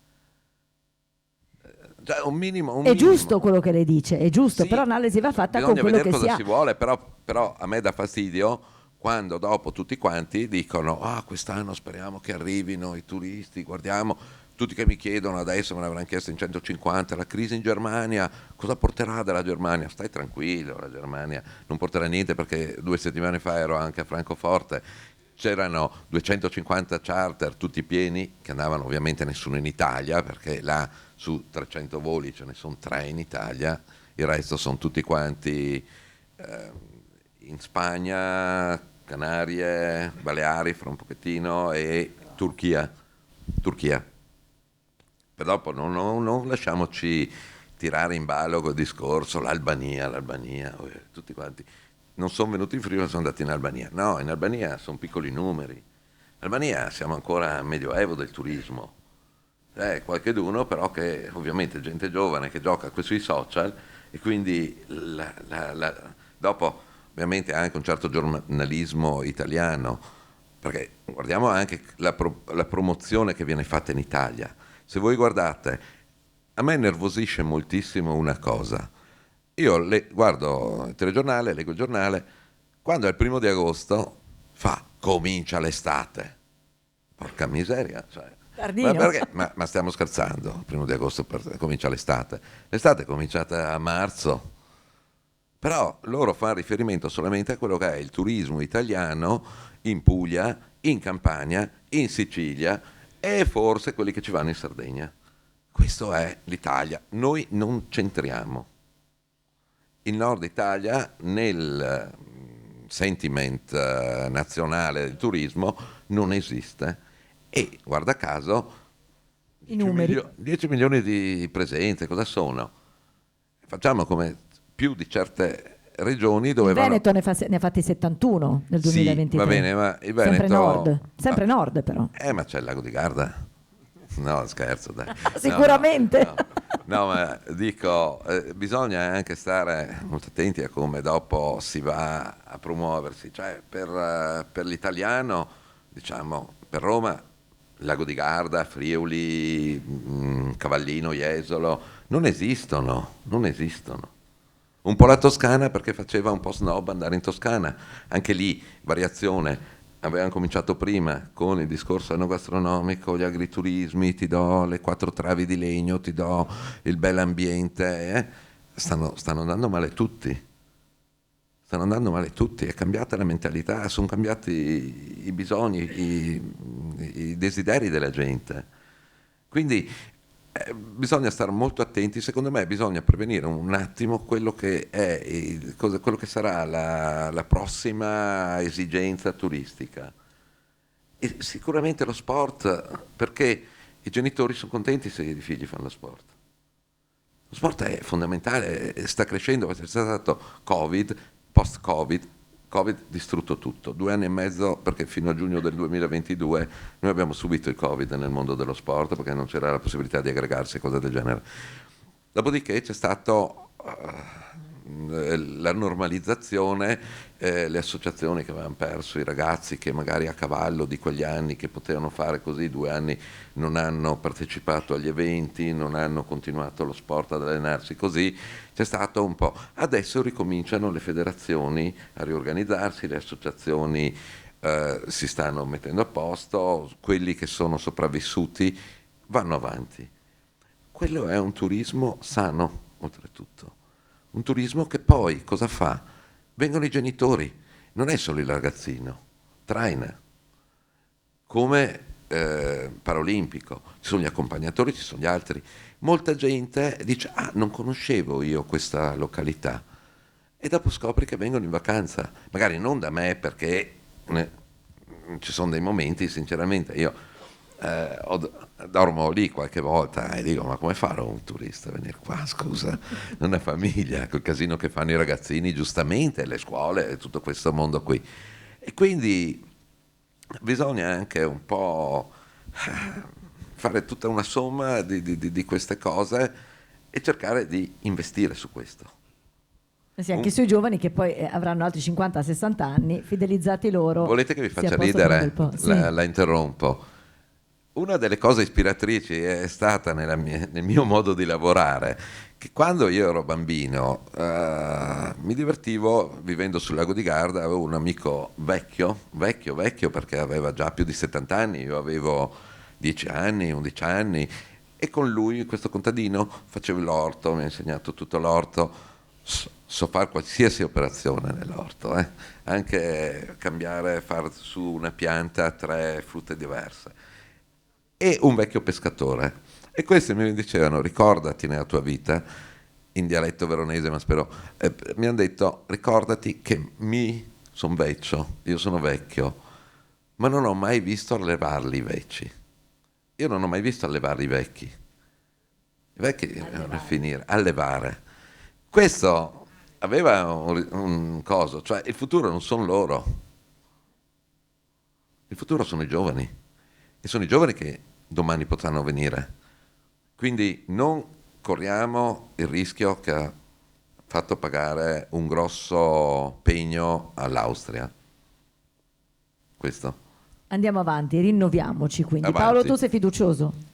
S6: Cioè, un minimo.
S1: È giusto quello che lei dice, è giusto,
S6: Sì,
S1: però l'analisi va fatta con quello che si ha.
S6: Bisogna vedere cosa si vuole, però a me dà fastidio quando dopo tutti quanti dicono: quest'anno speriamo che arrivino i turisti, guardiamo, tutti che mi chiedono adesso, me l'avranno chiesto in 150, la crisi in Germania, cosa porterà dalla Germania? Stai tranquillo, la Germania non porterà niente, perché 2 settimane fa ero anche a Francoforte, c'erano 250 charter tutti pieni, che andavano ovviamente nessuno in Italia, perché là su 300 voli ce ne sono 3 in Italia, il resto sono tutti quanti in Spagna, Canarie, Baleari fra un pochettino e Turchia. Per dopo non lasciamoci tirare in ballo col discorso l'Albania, tutti quanti. Non sono venuti in Friuli, sono andati in Albania. No, in Albania sono piccoli numeri. In Albania siamo ancora a medioevo del turismo. Qualcheduno però che ovviamente gente giovane che gioca sui social, e quindi dopo ovviamente anche un certo giornalismo italiano, perché guardiamo anche la promozione che viene fatta in Italia. Se voi guardate, a me nervosisce moltissimo una cosa. Io guardo il telegiornale, leggo il giornale, quando è il 1° di agosto comincia l'estate. Porca miseria, cioè. Ma stiamo scherzando? Il 1° di agosto comincia l'estate. L'estate è cominciata a marzo. Però loro fanno riferimento solamente a quello che è il turismo italiano in Puglia, in Campania, in Sicilia e forse quelli che ci vanno in Sardegna. Questo è l'Italia. Noi non c'entriamo. Il Nord Italia nel sentiment nazionale del turismo non esiste. E guarda caso,
S1: i numeri.
S6: 10 milioni di presenze, cosa sono? Facciamo come più di certe regioni dove
S1: il Veneto ne ha fatti 71 nel 2023.
S6: Sì, va bene, ma il Veneto
S1: sempre nord però.
S6: Ma c'è il lago di Garda. No, scherzo, dai.
S1: Sicuramente.
S6: No, ma dico, bisogna anche stare molto attenti a come dopo si va a promuoversi. Cioè, per l'italiano, diciamo, per Roma, Lago di Garda, Friuli, Cavallino, Jesolo, non esistono. Un po' la Toscana, perché faceva un po' snob andare in Toscana. Anche lì, variazione. Avevamo cominciato prima con il discorso enogastronomico, gli agriturismi, ti do le 4 travi di legno, ti do il bell'ambiente. Stanno andando male tutti. È cambiata la mentalità, sono cambiati i bisogni, i desideri della gente. Quindi bisogna stare molto attenti, secondo me bisogna prevenire un attimo quello che è quello che sarà la prossima esigenza turistica. E sicuramente lo sport, perché i genitori sono contenti se i figli fanno lo sport. Lo sport è fondamentale, sta crescendo, c'è stato Covid, post-Covid, Covid distrutto tutto, 2 anni e mezzo, perché fino a giugno del 2022 noi abbiamo subito il Covid nel mondo dello sport, perché non c'era la possibilità di aggregarsi e cose del genere. Dopodiché c'è stato la normalizzazione, le associazioni che avevano perso i ragazzi che magari a cavallo di quegli anni che potevano fare così 2 anni non hanno partecipato agli eventi, non hanno continuato lo sport ad allenarsi così, c'è stato un po'. Adesso ricominciano le federazioni a riorganizzarsi, le associazioni si stanno mettendo a posto, quelli che sono sopravvissuti vanno avanti. Quello è un turismo sano, oltretutto. Un turismo che poi cosa fa? Vengono i genitori, non è solo il ragazzino, traina. Come paraolimpico, ci sono gli accompagnatori, ci sono gli altri. Molta gente dice, non conoscevo io questa località. E dopo scopri che vengono in vacanza. Magari non da me, perché ci sono dei momenti, sinceramente, io dormo lì qualche volta e dico, ma come farà un turista a venire qua, scusa, non è famiglia, quel casino che fanno i ragazzini, giustamente, le scuole, tutto questo mondo qui. E quindi bisogna anche un po' fare tutta una somma di queste cose e cercare di investire su questo.
S1: Sì, anche sui giovani che poi avranno altri 50-60 anni, fidelizzati loro.
S6: Volete che vi faccia
S1: sia
S6: ridere?
S1: Sì.
S6: La interrompo. Una delle cose ispiratrici è stata nel mio modo di lavorare, che quando io ero bambino mi divertivo vivendo sul lago di Garda, avevo un amico vecchio perché aveva già più di 70 anni, io avevo 10 anni, 11 anni, e con lui, questo contadino, facevo l'orto, mi ha insegnato tutto l'orto, so fare qualsiasi operazione nell'orto, anche cambiare, far su una pianta 3 frutte diverse. E un vecchio pescatore, e questi mi dicevano, ricordati nella tua vita, in dialetto veronese, ma spero, mi hanno detto, ricordati che sono vecchio, io sono vecchio, ma non ho mai visto allevarli i vecchi. Io non ho mai visto allevare i vecchi. I vecchi devono finire, allevare. Questo aveva un coso, cioè il futuro non sono loro, il futuro sono i giovani, e sono i giovani che domani potranno venire. Quindi non corriamo il rischio che ha fatto pagare un grosso pegno all'Austria. Questo.
S1: Andiamo avanti, rinnoviamoci quindi.
S6: Avanti.
S1: Paolo, tu sei fiducioso?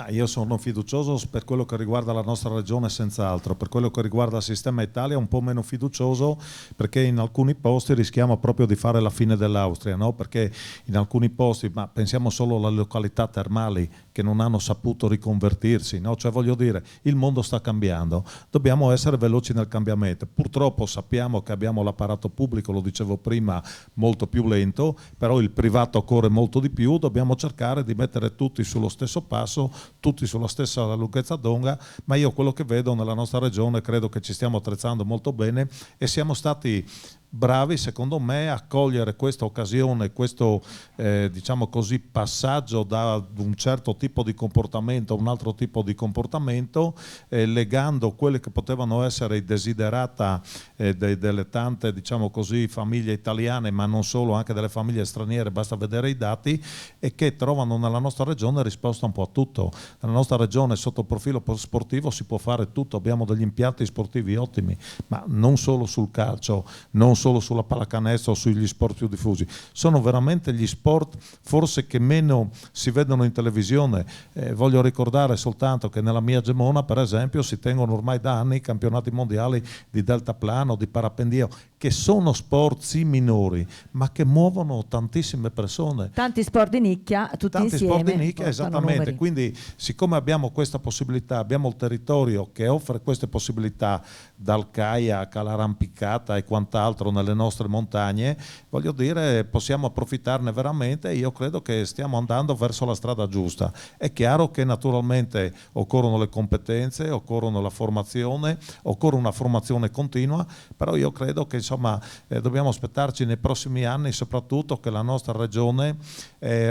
S5: Io sono fiducioso per quello che riguarda la nostra regione, senz'altro. Per quello che riguarda il sistema Italia, un po' meno fiducioso, perché in alcuni posti rischiamo proprio di fare la fine dell'Austria, no? Perché in alcuni posti, ma pensiamo solo alle località termali che non hanno saputo riconvertirsi, no? Cioè, voglio dire, il mondo sta cambiando, dobbiamo essere veloci nel cambiamento. Purtroppo sappiamo che abbiamo l'apparato pubblico, lo dicevo prima, molto più lento, però il privato corre molto di più, dobbiamo cercare di mettere tutti sullo stesso passo, tutti sulla stessa lunghezza d'onda, ma io quello che vedo nella nostra regione credo che ci stiamo attrezzando molto bene e siamo stati bravi, secondo me, a cogliere questa occasione, questo diciamo così passaggio da un certo tipo di comportamento a un altro tipo di comportamento, legando quelle che potevano essere i desiderata delle tante, diciamo così, famiglie italiane, ma non solo, anche delle famiglie straniere, basta vedere i dati, e che trovano nella nostra regione risposta un po' a tutto. Nella nostra regione sotto il profilo sportivo si può fare tutto, abbiamo degli impianti sportivi ottimi, ma non solo sul calcio, non solo sulla pallacanestro o sugli sport più diffusi, sono veramente gli sport forse che meno si vedono in televisione. Voglio ricordare soltanto che nella mia Gemona, per esempio, si tengono ormai da anni i campionati mondiali di deltaplano, di parapendio, che sono sport sì minori, ma che muovono tantissime persone.
S1: Tanti sport di nicchia, tutti insieme.
S5: Tanti sport di nicchia, esattamente.
S1: Numeri.
S5: Quindi, siccome abbiamo questa possibilità, abbiamo il territorio che offre queste possibilità, dal kayak all'arrampicata e quant'altro, dentro nelle nostre montagne, voglio dire, possiamo approfittarne veramente. Io credo che stiamo andando verso la strada giusta. È chiaro che naturalmente occorrono le competenze, occorrono la formazione, occorre una formazione continua, però io credo che insomma dobbiamo aspettarci nei prossimi anni soprattutto che la nostra regione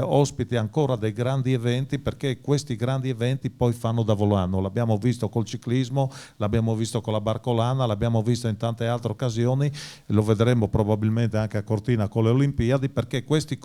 S5: ospiti ancora dei grandi eventi, perché questi grandi eventi poi fanno da volano. L'abbiamo visto col ciclismo, l'abbiamo visto con la barcolana, l'abbiamo visto in tante altre occasioni, lo vedremo probabilmente anche a Cortina con le Olimpiadi, perché questi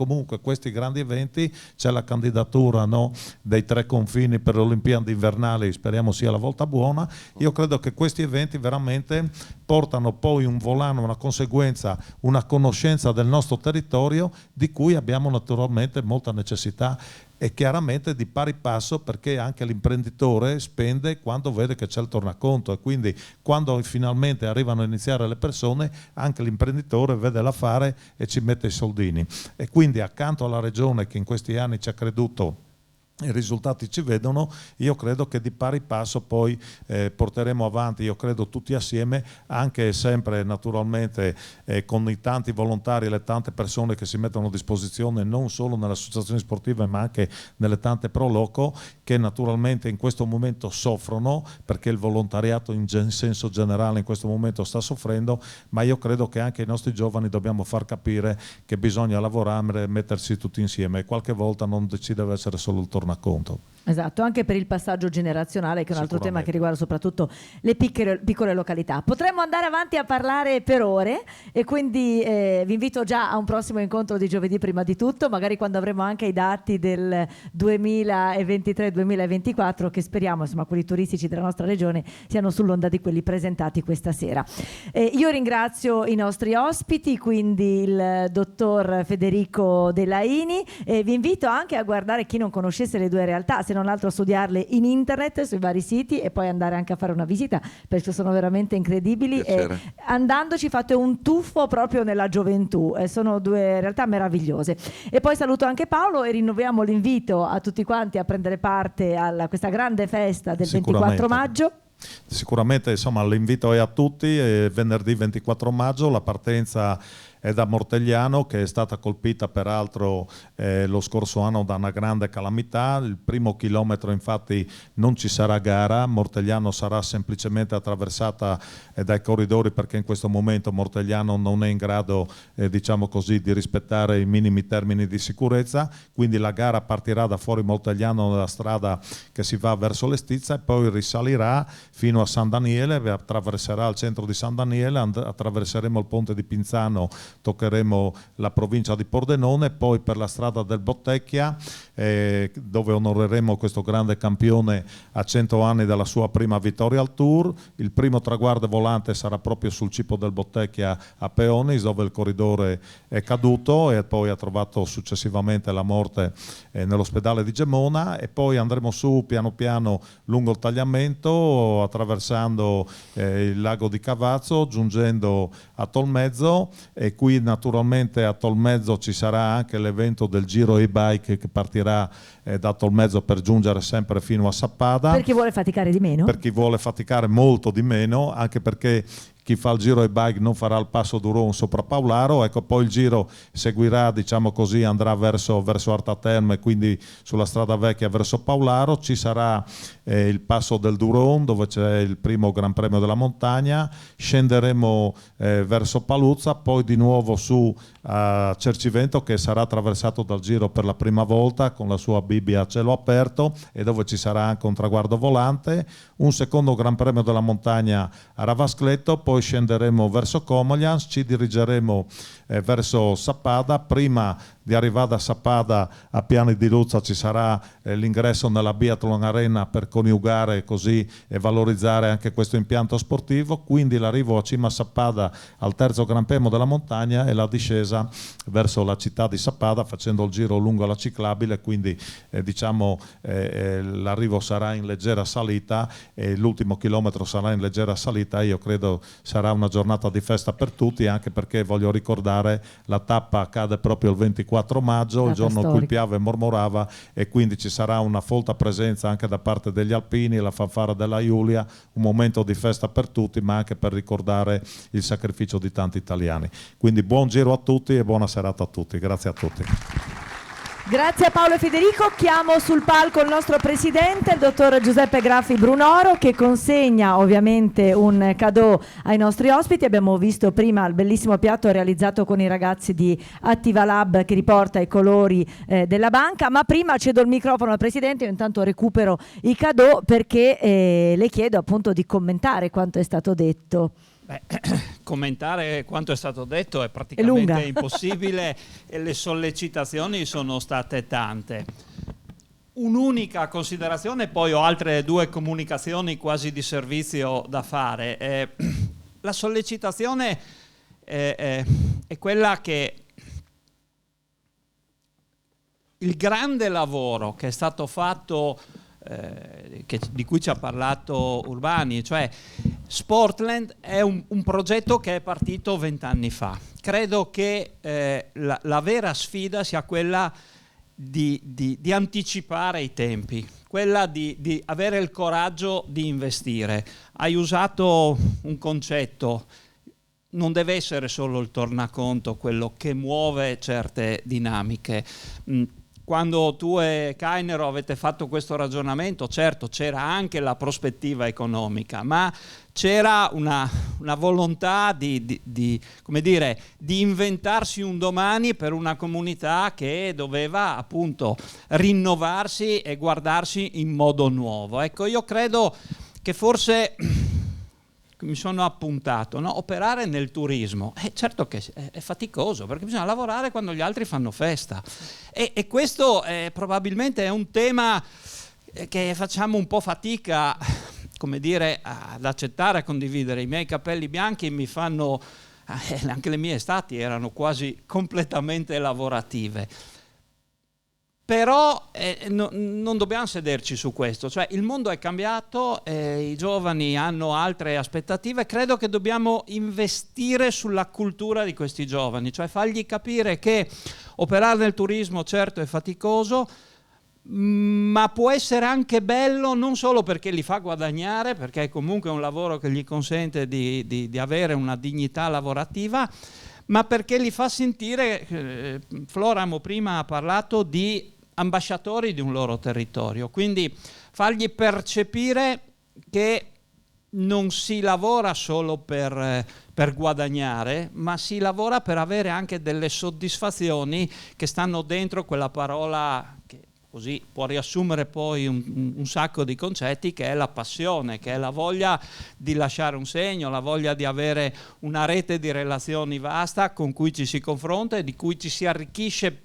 S5: grandi eventi, c'è la candidatura, no, dei 3 confini per le Olimpiadi invernali, speriamo sia la volta buona. Io credo che questi eventi veramente portano poi un volano, una conseguenza, una conoscenza del nostro territorio di cui abbiamo naturalmente molta necessità, e chiaramente di pari passo, perché anche l'imprenditore spende quando vede che c'è il tornaconto, e quindi quando finalmente arrivano a iniziare le persone anche l'imprenditore vede l'affare e ci mette i soldini. E quindi accanto alla regione che in questi anni ci ha creduto, i risultati ci vedono, io credo che di pari passo poi porteremo avanti, io credo tutti assieme, anche sempre naturalmente con i tanti volontari e le tante persone che si mettono a disposizione non solo nelle associazioni sportive ma anche nelle tante pro loco, che naturalmente in questo momento soffrono, perché il volontariato in senso generale in questo momento sta soffrendo, ma io credo che anche ai nostri giovani dobbiamo far capire che bisogna lavorare e mettersi tutti insieme, e qualche volta non ci deve essere solo il tornaconto.
S1: Esatto, anche per il passaggio generazionale, che è un altro tema che riguarda soprattutto le piccole località. Potremmo andare avanti a parlare per ore, e quindi vi invito già a un prossimo incontro di giovedì prima di tutto, magari quando avremo anche i dati del 2023-2024, che speriamo, insomma, quelli turistici della nostra regione siano sull'onda di quelli presentati questa sera. Io ringrazio i nostri ospiti, quindi il dottor Federico Delaini, e vi invito anche a guardare, chi non conoscesse le due realtà, se non altro a studiarle in internet sui vari siti, e poi andare anche a fare una visita, perché sono veramente incredibili, e andandoci fate un tuffo proprio nella gioventù, sono due realtà meravigliose. E poi saluto anche Paolo e rinnoviamo l'invito a tutti quanti a prendere parte a questa grande festa del 24 maggio.
S5: Sicuramente, insomma, l'invito è a tutti, venerdì 24 maggio la partenza è da Mortegliano, che è stata colpita peraltro lo scorso anno da una grande calamità. Il primo chilometro infatti non ci sarà gara, Mortegliano sarà semplicemente attraversata dai corridori, perché in questo momento Mortegliano non è in grado diciamo così di rispettare i minimi termini di sicurezza, quindi la gara partirà da fuori Mortegliano nella strada che si va verso l'Estizza, e poi risalirà fino a San Daniele, attraverserà il centro di San Daniele, attraverseremo il ponte di Pinzano, toccheremo la provincia di Pordenone, poi per la strada del Bottecchia, dove onoreremo questo grande campione a 100 anni dalla sua prima vittoria al Tour. Il primo traguardo volante sarà proprio sul cipo del Bottecchia a Peonis, dove il corridore è caduto e poi ha trovato successivamente la morte nell'ospedale di Gemona, e poi andremo su piano piano lungo il tagliamento, attraversando il lago di Cavazzo, giungendo a Tolmezzo, e qui naturalmente a Tolmezzo ci sarà anche l'evento del Giro e-bike che partirà da Tolmezzo per giungere sempre fino a Sappada.
S1: Per chi vuole faticare di meno?
S5: Per chi vuole faticare molto di meno, anche perché chi fa il giro e-bike non farà il passo Duron sopra Paularo, ecco, poi il giro seguirà, diciamo così, andrà verso Arta Terme, quindi sulla strada vecchia verso Paularo. Ci sarà il passo del Duron, dove c'è il primo Gran Premio della montagna, scenderemo verso Paluzza, poi di nuovo su a Cercivento, che sarà attraversato dal giro per la prima volta con la sua Bibbia a cielo aperto, e dove ci sarà anche un traguardo volante, un secondo Gran Premio della montagna a Ravascletto, poi scenderemo verso Comoglians, ci dirigeremo verso Sappada. Prima di arrivare da Sappada a Piani di Luzza ci sarà l'ingresso nella Biathlon Arena per coniugare così e valorizzare anche questo impianto sportivo, quindi l'arrivo a cima a Sappada al terzo Gran Premio della montagna e la discesa verso la città di Sappada facendo il giro lungo la ciclabile, quindi diciamo l'arrivo sarà in leggera salita e l'ultimo chilometro sarà in leggera salita. Io credo sarà una giornata di festa per tutti, anche perché voglio ricordare la tappa accade proprio il 24 maggio, il giorno in cui piove e mormorava, e quindi ci sarà una folta presenza anche da parte degli alpini, la fanfara della Giulia, un momento di festa per tutti, ma anche per ricordare il sacrificio di tanti italiani. Quindi buon giro a tutti e buona serata a tutti. Grazie a tutti.
S1: Grazie a Paolo e Federico. Chiamo sul palco il nostro presidente, il dottor Giuseppe Graffi Brunoro, che consegna ovviamente un cadeau ai nostri ospiti. Abbiamo visto prima il bellissimo piatto realizzato con i ragazzi di Attiva Lab che riporta i colori della banca, ma prima cedo il microfono al presidente. Io intanto recupero i cadeau perché le chiedo appunto di commentare quanto è stato detto.
S7: Commentare quanto è stato detto è praticamente impossibile e le sollecitazioni sono state tante. Un'unica considerazione, poi ho altre due comunicazioni quasi di servizio da fare. La sollecitazione è quella che il grande lavoro che è stato fatto, di cui ci ha parlato Urbani, cioè Sportland è un progetto che è partito 20 anni fa. Credo che la vera sfida sia quella di anticipare i tempi, quella di avere il coraggio di investire. Hai usato un concetto: non deve essere solo il tornaconto quello che muove certe dinamiche. Quando tu e Cainero avete fatto questo ragionamento, certo c'era anche la prospettiva economica, ma c'era una volontà di inventarsi un domani per una comunità che doveva appunto rinnovarsi e guardarsi in modo nuovo. Ecco, io credo che forse mi sono appuntato, no? Operare nel turismo, certo che è faticoso, perché bisogna lavorare quando gli altri fanno festa, e questo probabilmente è un tema che facciamo un po' fatica, come dire, ad accettare, a condividere. I miei capelli bianchi mi fanno, anche le mie estati erano quasi completamente lavorative. Però non dobbiamo sederci su questo, cioè il mondo è cambiato, i giovani hanno altre aspettative. Credo che dobbiamo investire sulla cultura di questi giovani, cioè fargli capire che operare nel turismo certo è faticoso, ma può essere anche bello, non solo perché li fa guadagnare, perché è comunque un lavoro che gli consente di avere una dignità lavorativa, ma perché li fa sentire, Floramo prima ha parlato di ambasciatori di un loro territorio, quindi fargli percepire che non si lavora solo per guadagnare, ma si lavora per avere anche delle soddisfazioni che stanno dentro quella parola che così può riassumere poi un sacco di concetti, che è la passione, che è la voglia di lasciare un segno, la voglia di avere una rete di relazioni vasta con cui ci si confronta e di cui ci si arricchisce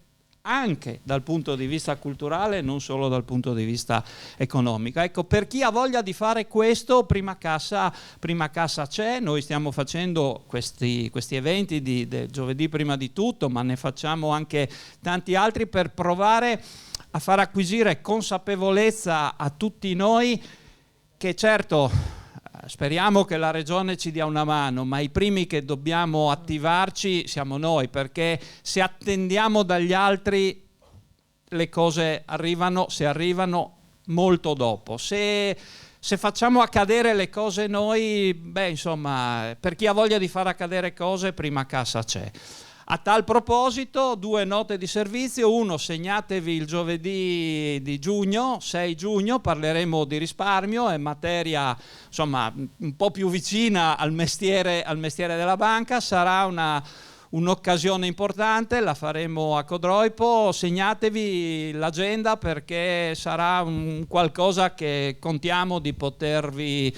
S7: anche dal punto di vista culturale, non solo dal punto di vista economico. Ecco, per chi ha voglia di fare questo, Prima Cassa c'è. Noi stiamo facendo questi eventi del giovedì prima di tutto, ma ne facciamo anche tanti altri per provare a far acquisire consapevolezza a tutti noi che, certo, speriamo che la Regione ci dia una mano, ma i primi che dobbiamo attivarci siamo noi, perché se attendiamo dagli altri le cose arrivano, se arrivano molto dopo. Se facciamo accadere le cose noi, insomma, per chi ha voglia di far accadere cose, Prima Cassa c'è. A tal proposito, 2 note di servizio. Uno, segnatevi il giovedì di giugno, 6 giugno, parleremo di risparmio, è materia insomma un po' più vicina al mestiere della banca. Sarà un'occasione importante, la faremo a Codroipo. Segnatevi l'agenda, perché sarà un qualcosa che contiamo di potervi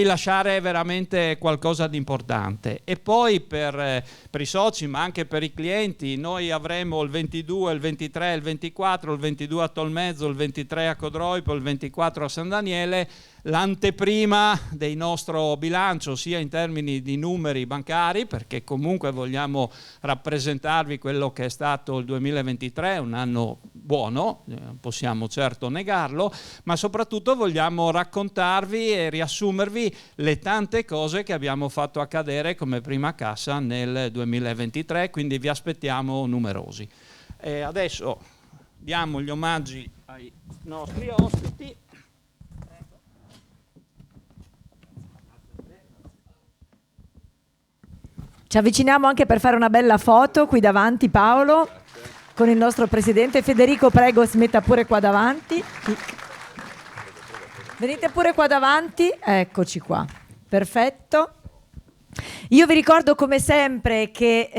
S7: lasciare veramente qualcosa di importante. E poi per i soci, ma anche per i clienti, noi avremo il 22, il 23, il 24, il 22 a Tolmezzo, il 23 a Codroipo, il 24 a San Daniele, l'anteprima del nostro bilancio, sia in termini di numeri bancari, perché comunque vogliamo rappresentarvi quello che è stato il 2023, un anno buono, non possiamo certo negarlo, ma soprattutto vogliamo raccontarvi e riassumervi le tante cose che abbiamo fatto accadere come prima cassa nel 2023, quindi vi aspettiamo numerosi. E adesso diamo gli omaggi ai nostri ospiti.
S1: Ci avviciniamo anche per fare una bella foto qui davanti, Paolo, con il nostro presidente. Federico, prego, si metta pure qua davanti. Venite pure qua davanti, eccoci qua, perfetto. Io vi ricordo come sempre che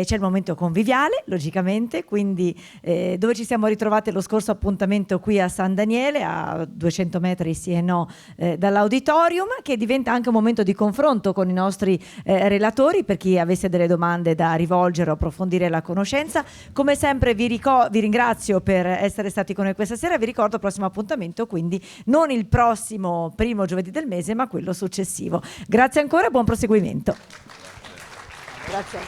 S1: c'è il momento conviviale, logicamente, quindi dove ci siamo ritrovati lo scorso appuntamento qui a San Daniele, a 200 metri sì e no dall'auditorium, che diventa anche un momento di confronto con i nostri relatori, per chi avesse delle domande da rivolgere o approfondire la conoscenza. Come sempre vi ringrazio per essere stati con noi questa sera, vi ricordo il prossimo appuntamento, quindi non il prossimo primo giovedì del mese, ma quello successivo. Grazie ancora e buon proseguimento. Grazie.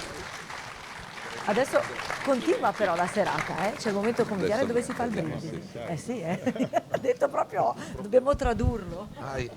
S1: Adesso continua però la serata, c'è il momento conviviale dove si fa il brindisi. Sì, ha detto proprio, dobbiamo tradurlo.
S6: Dai.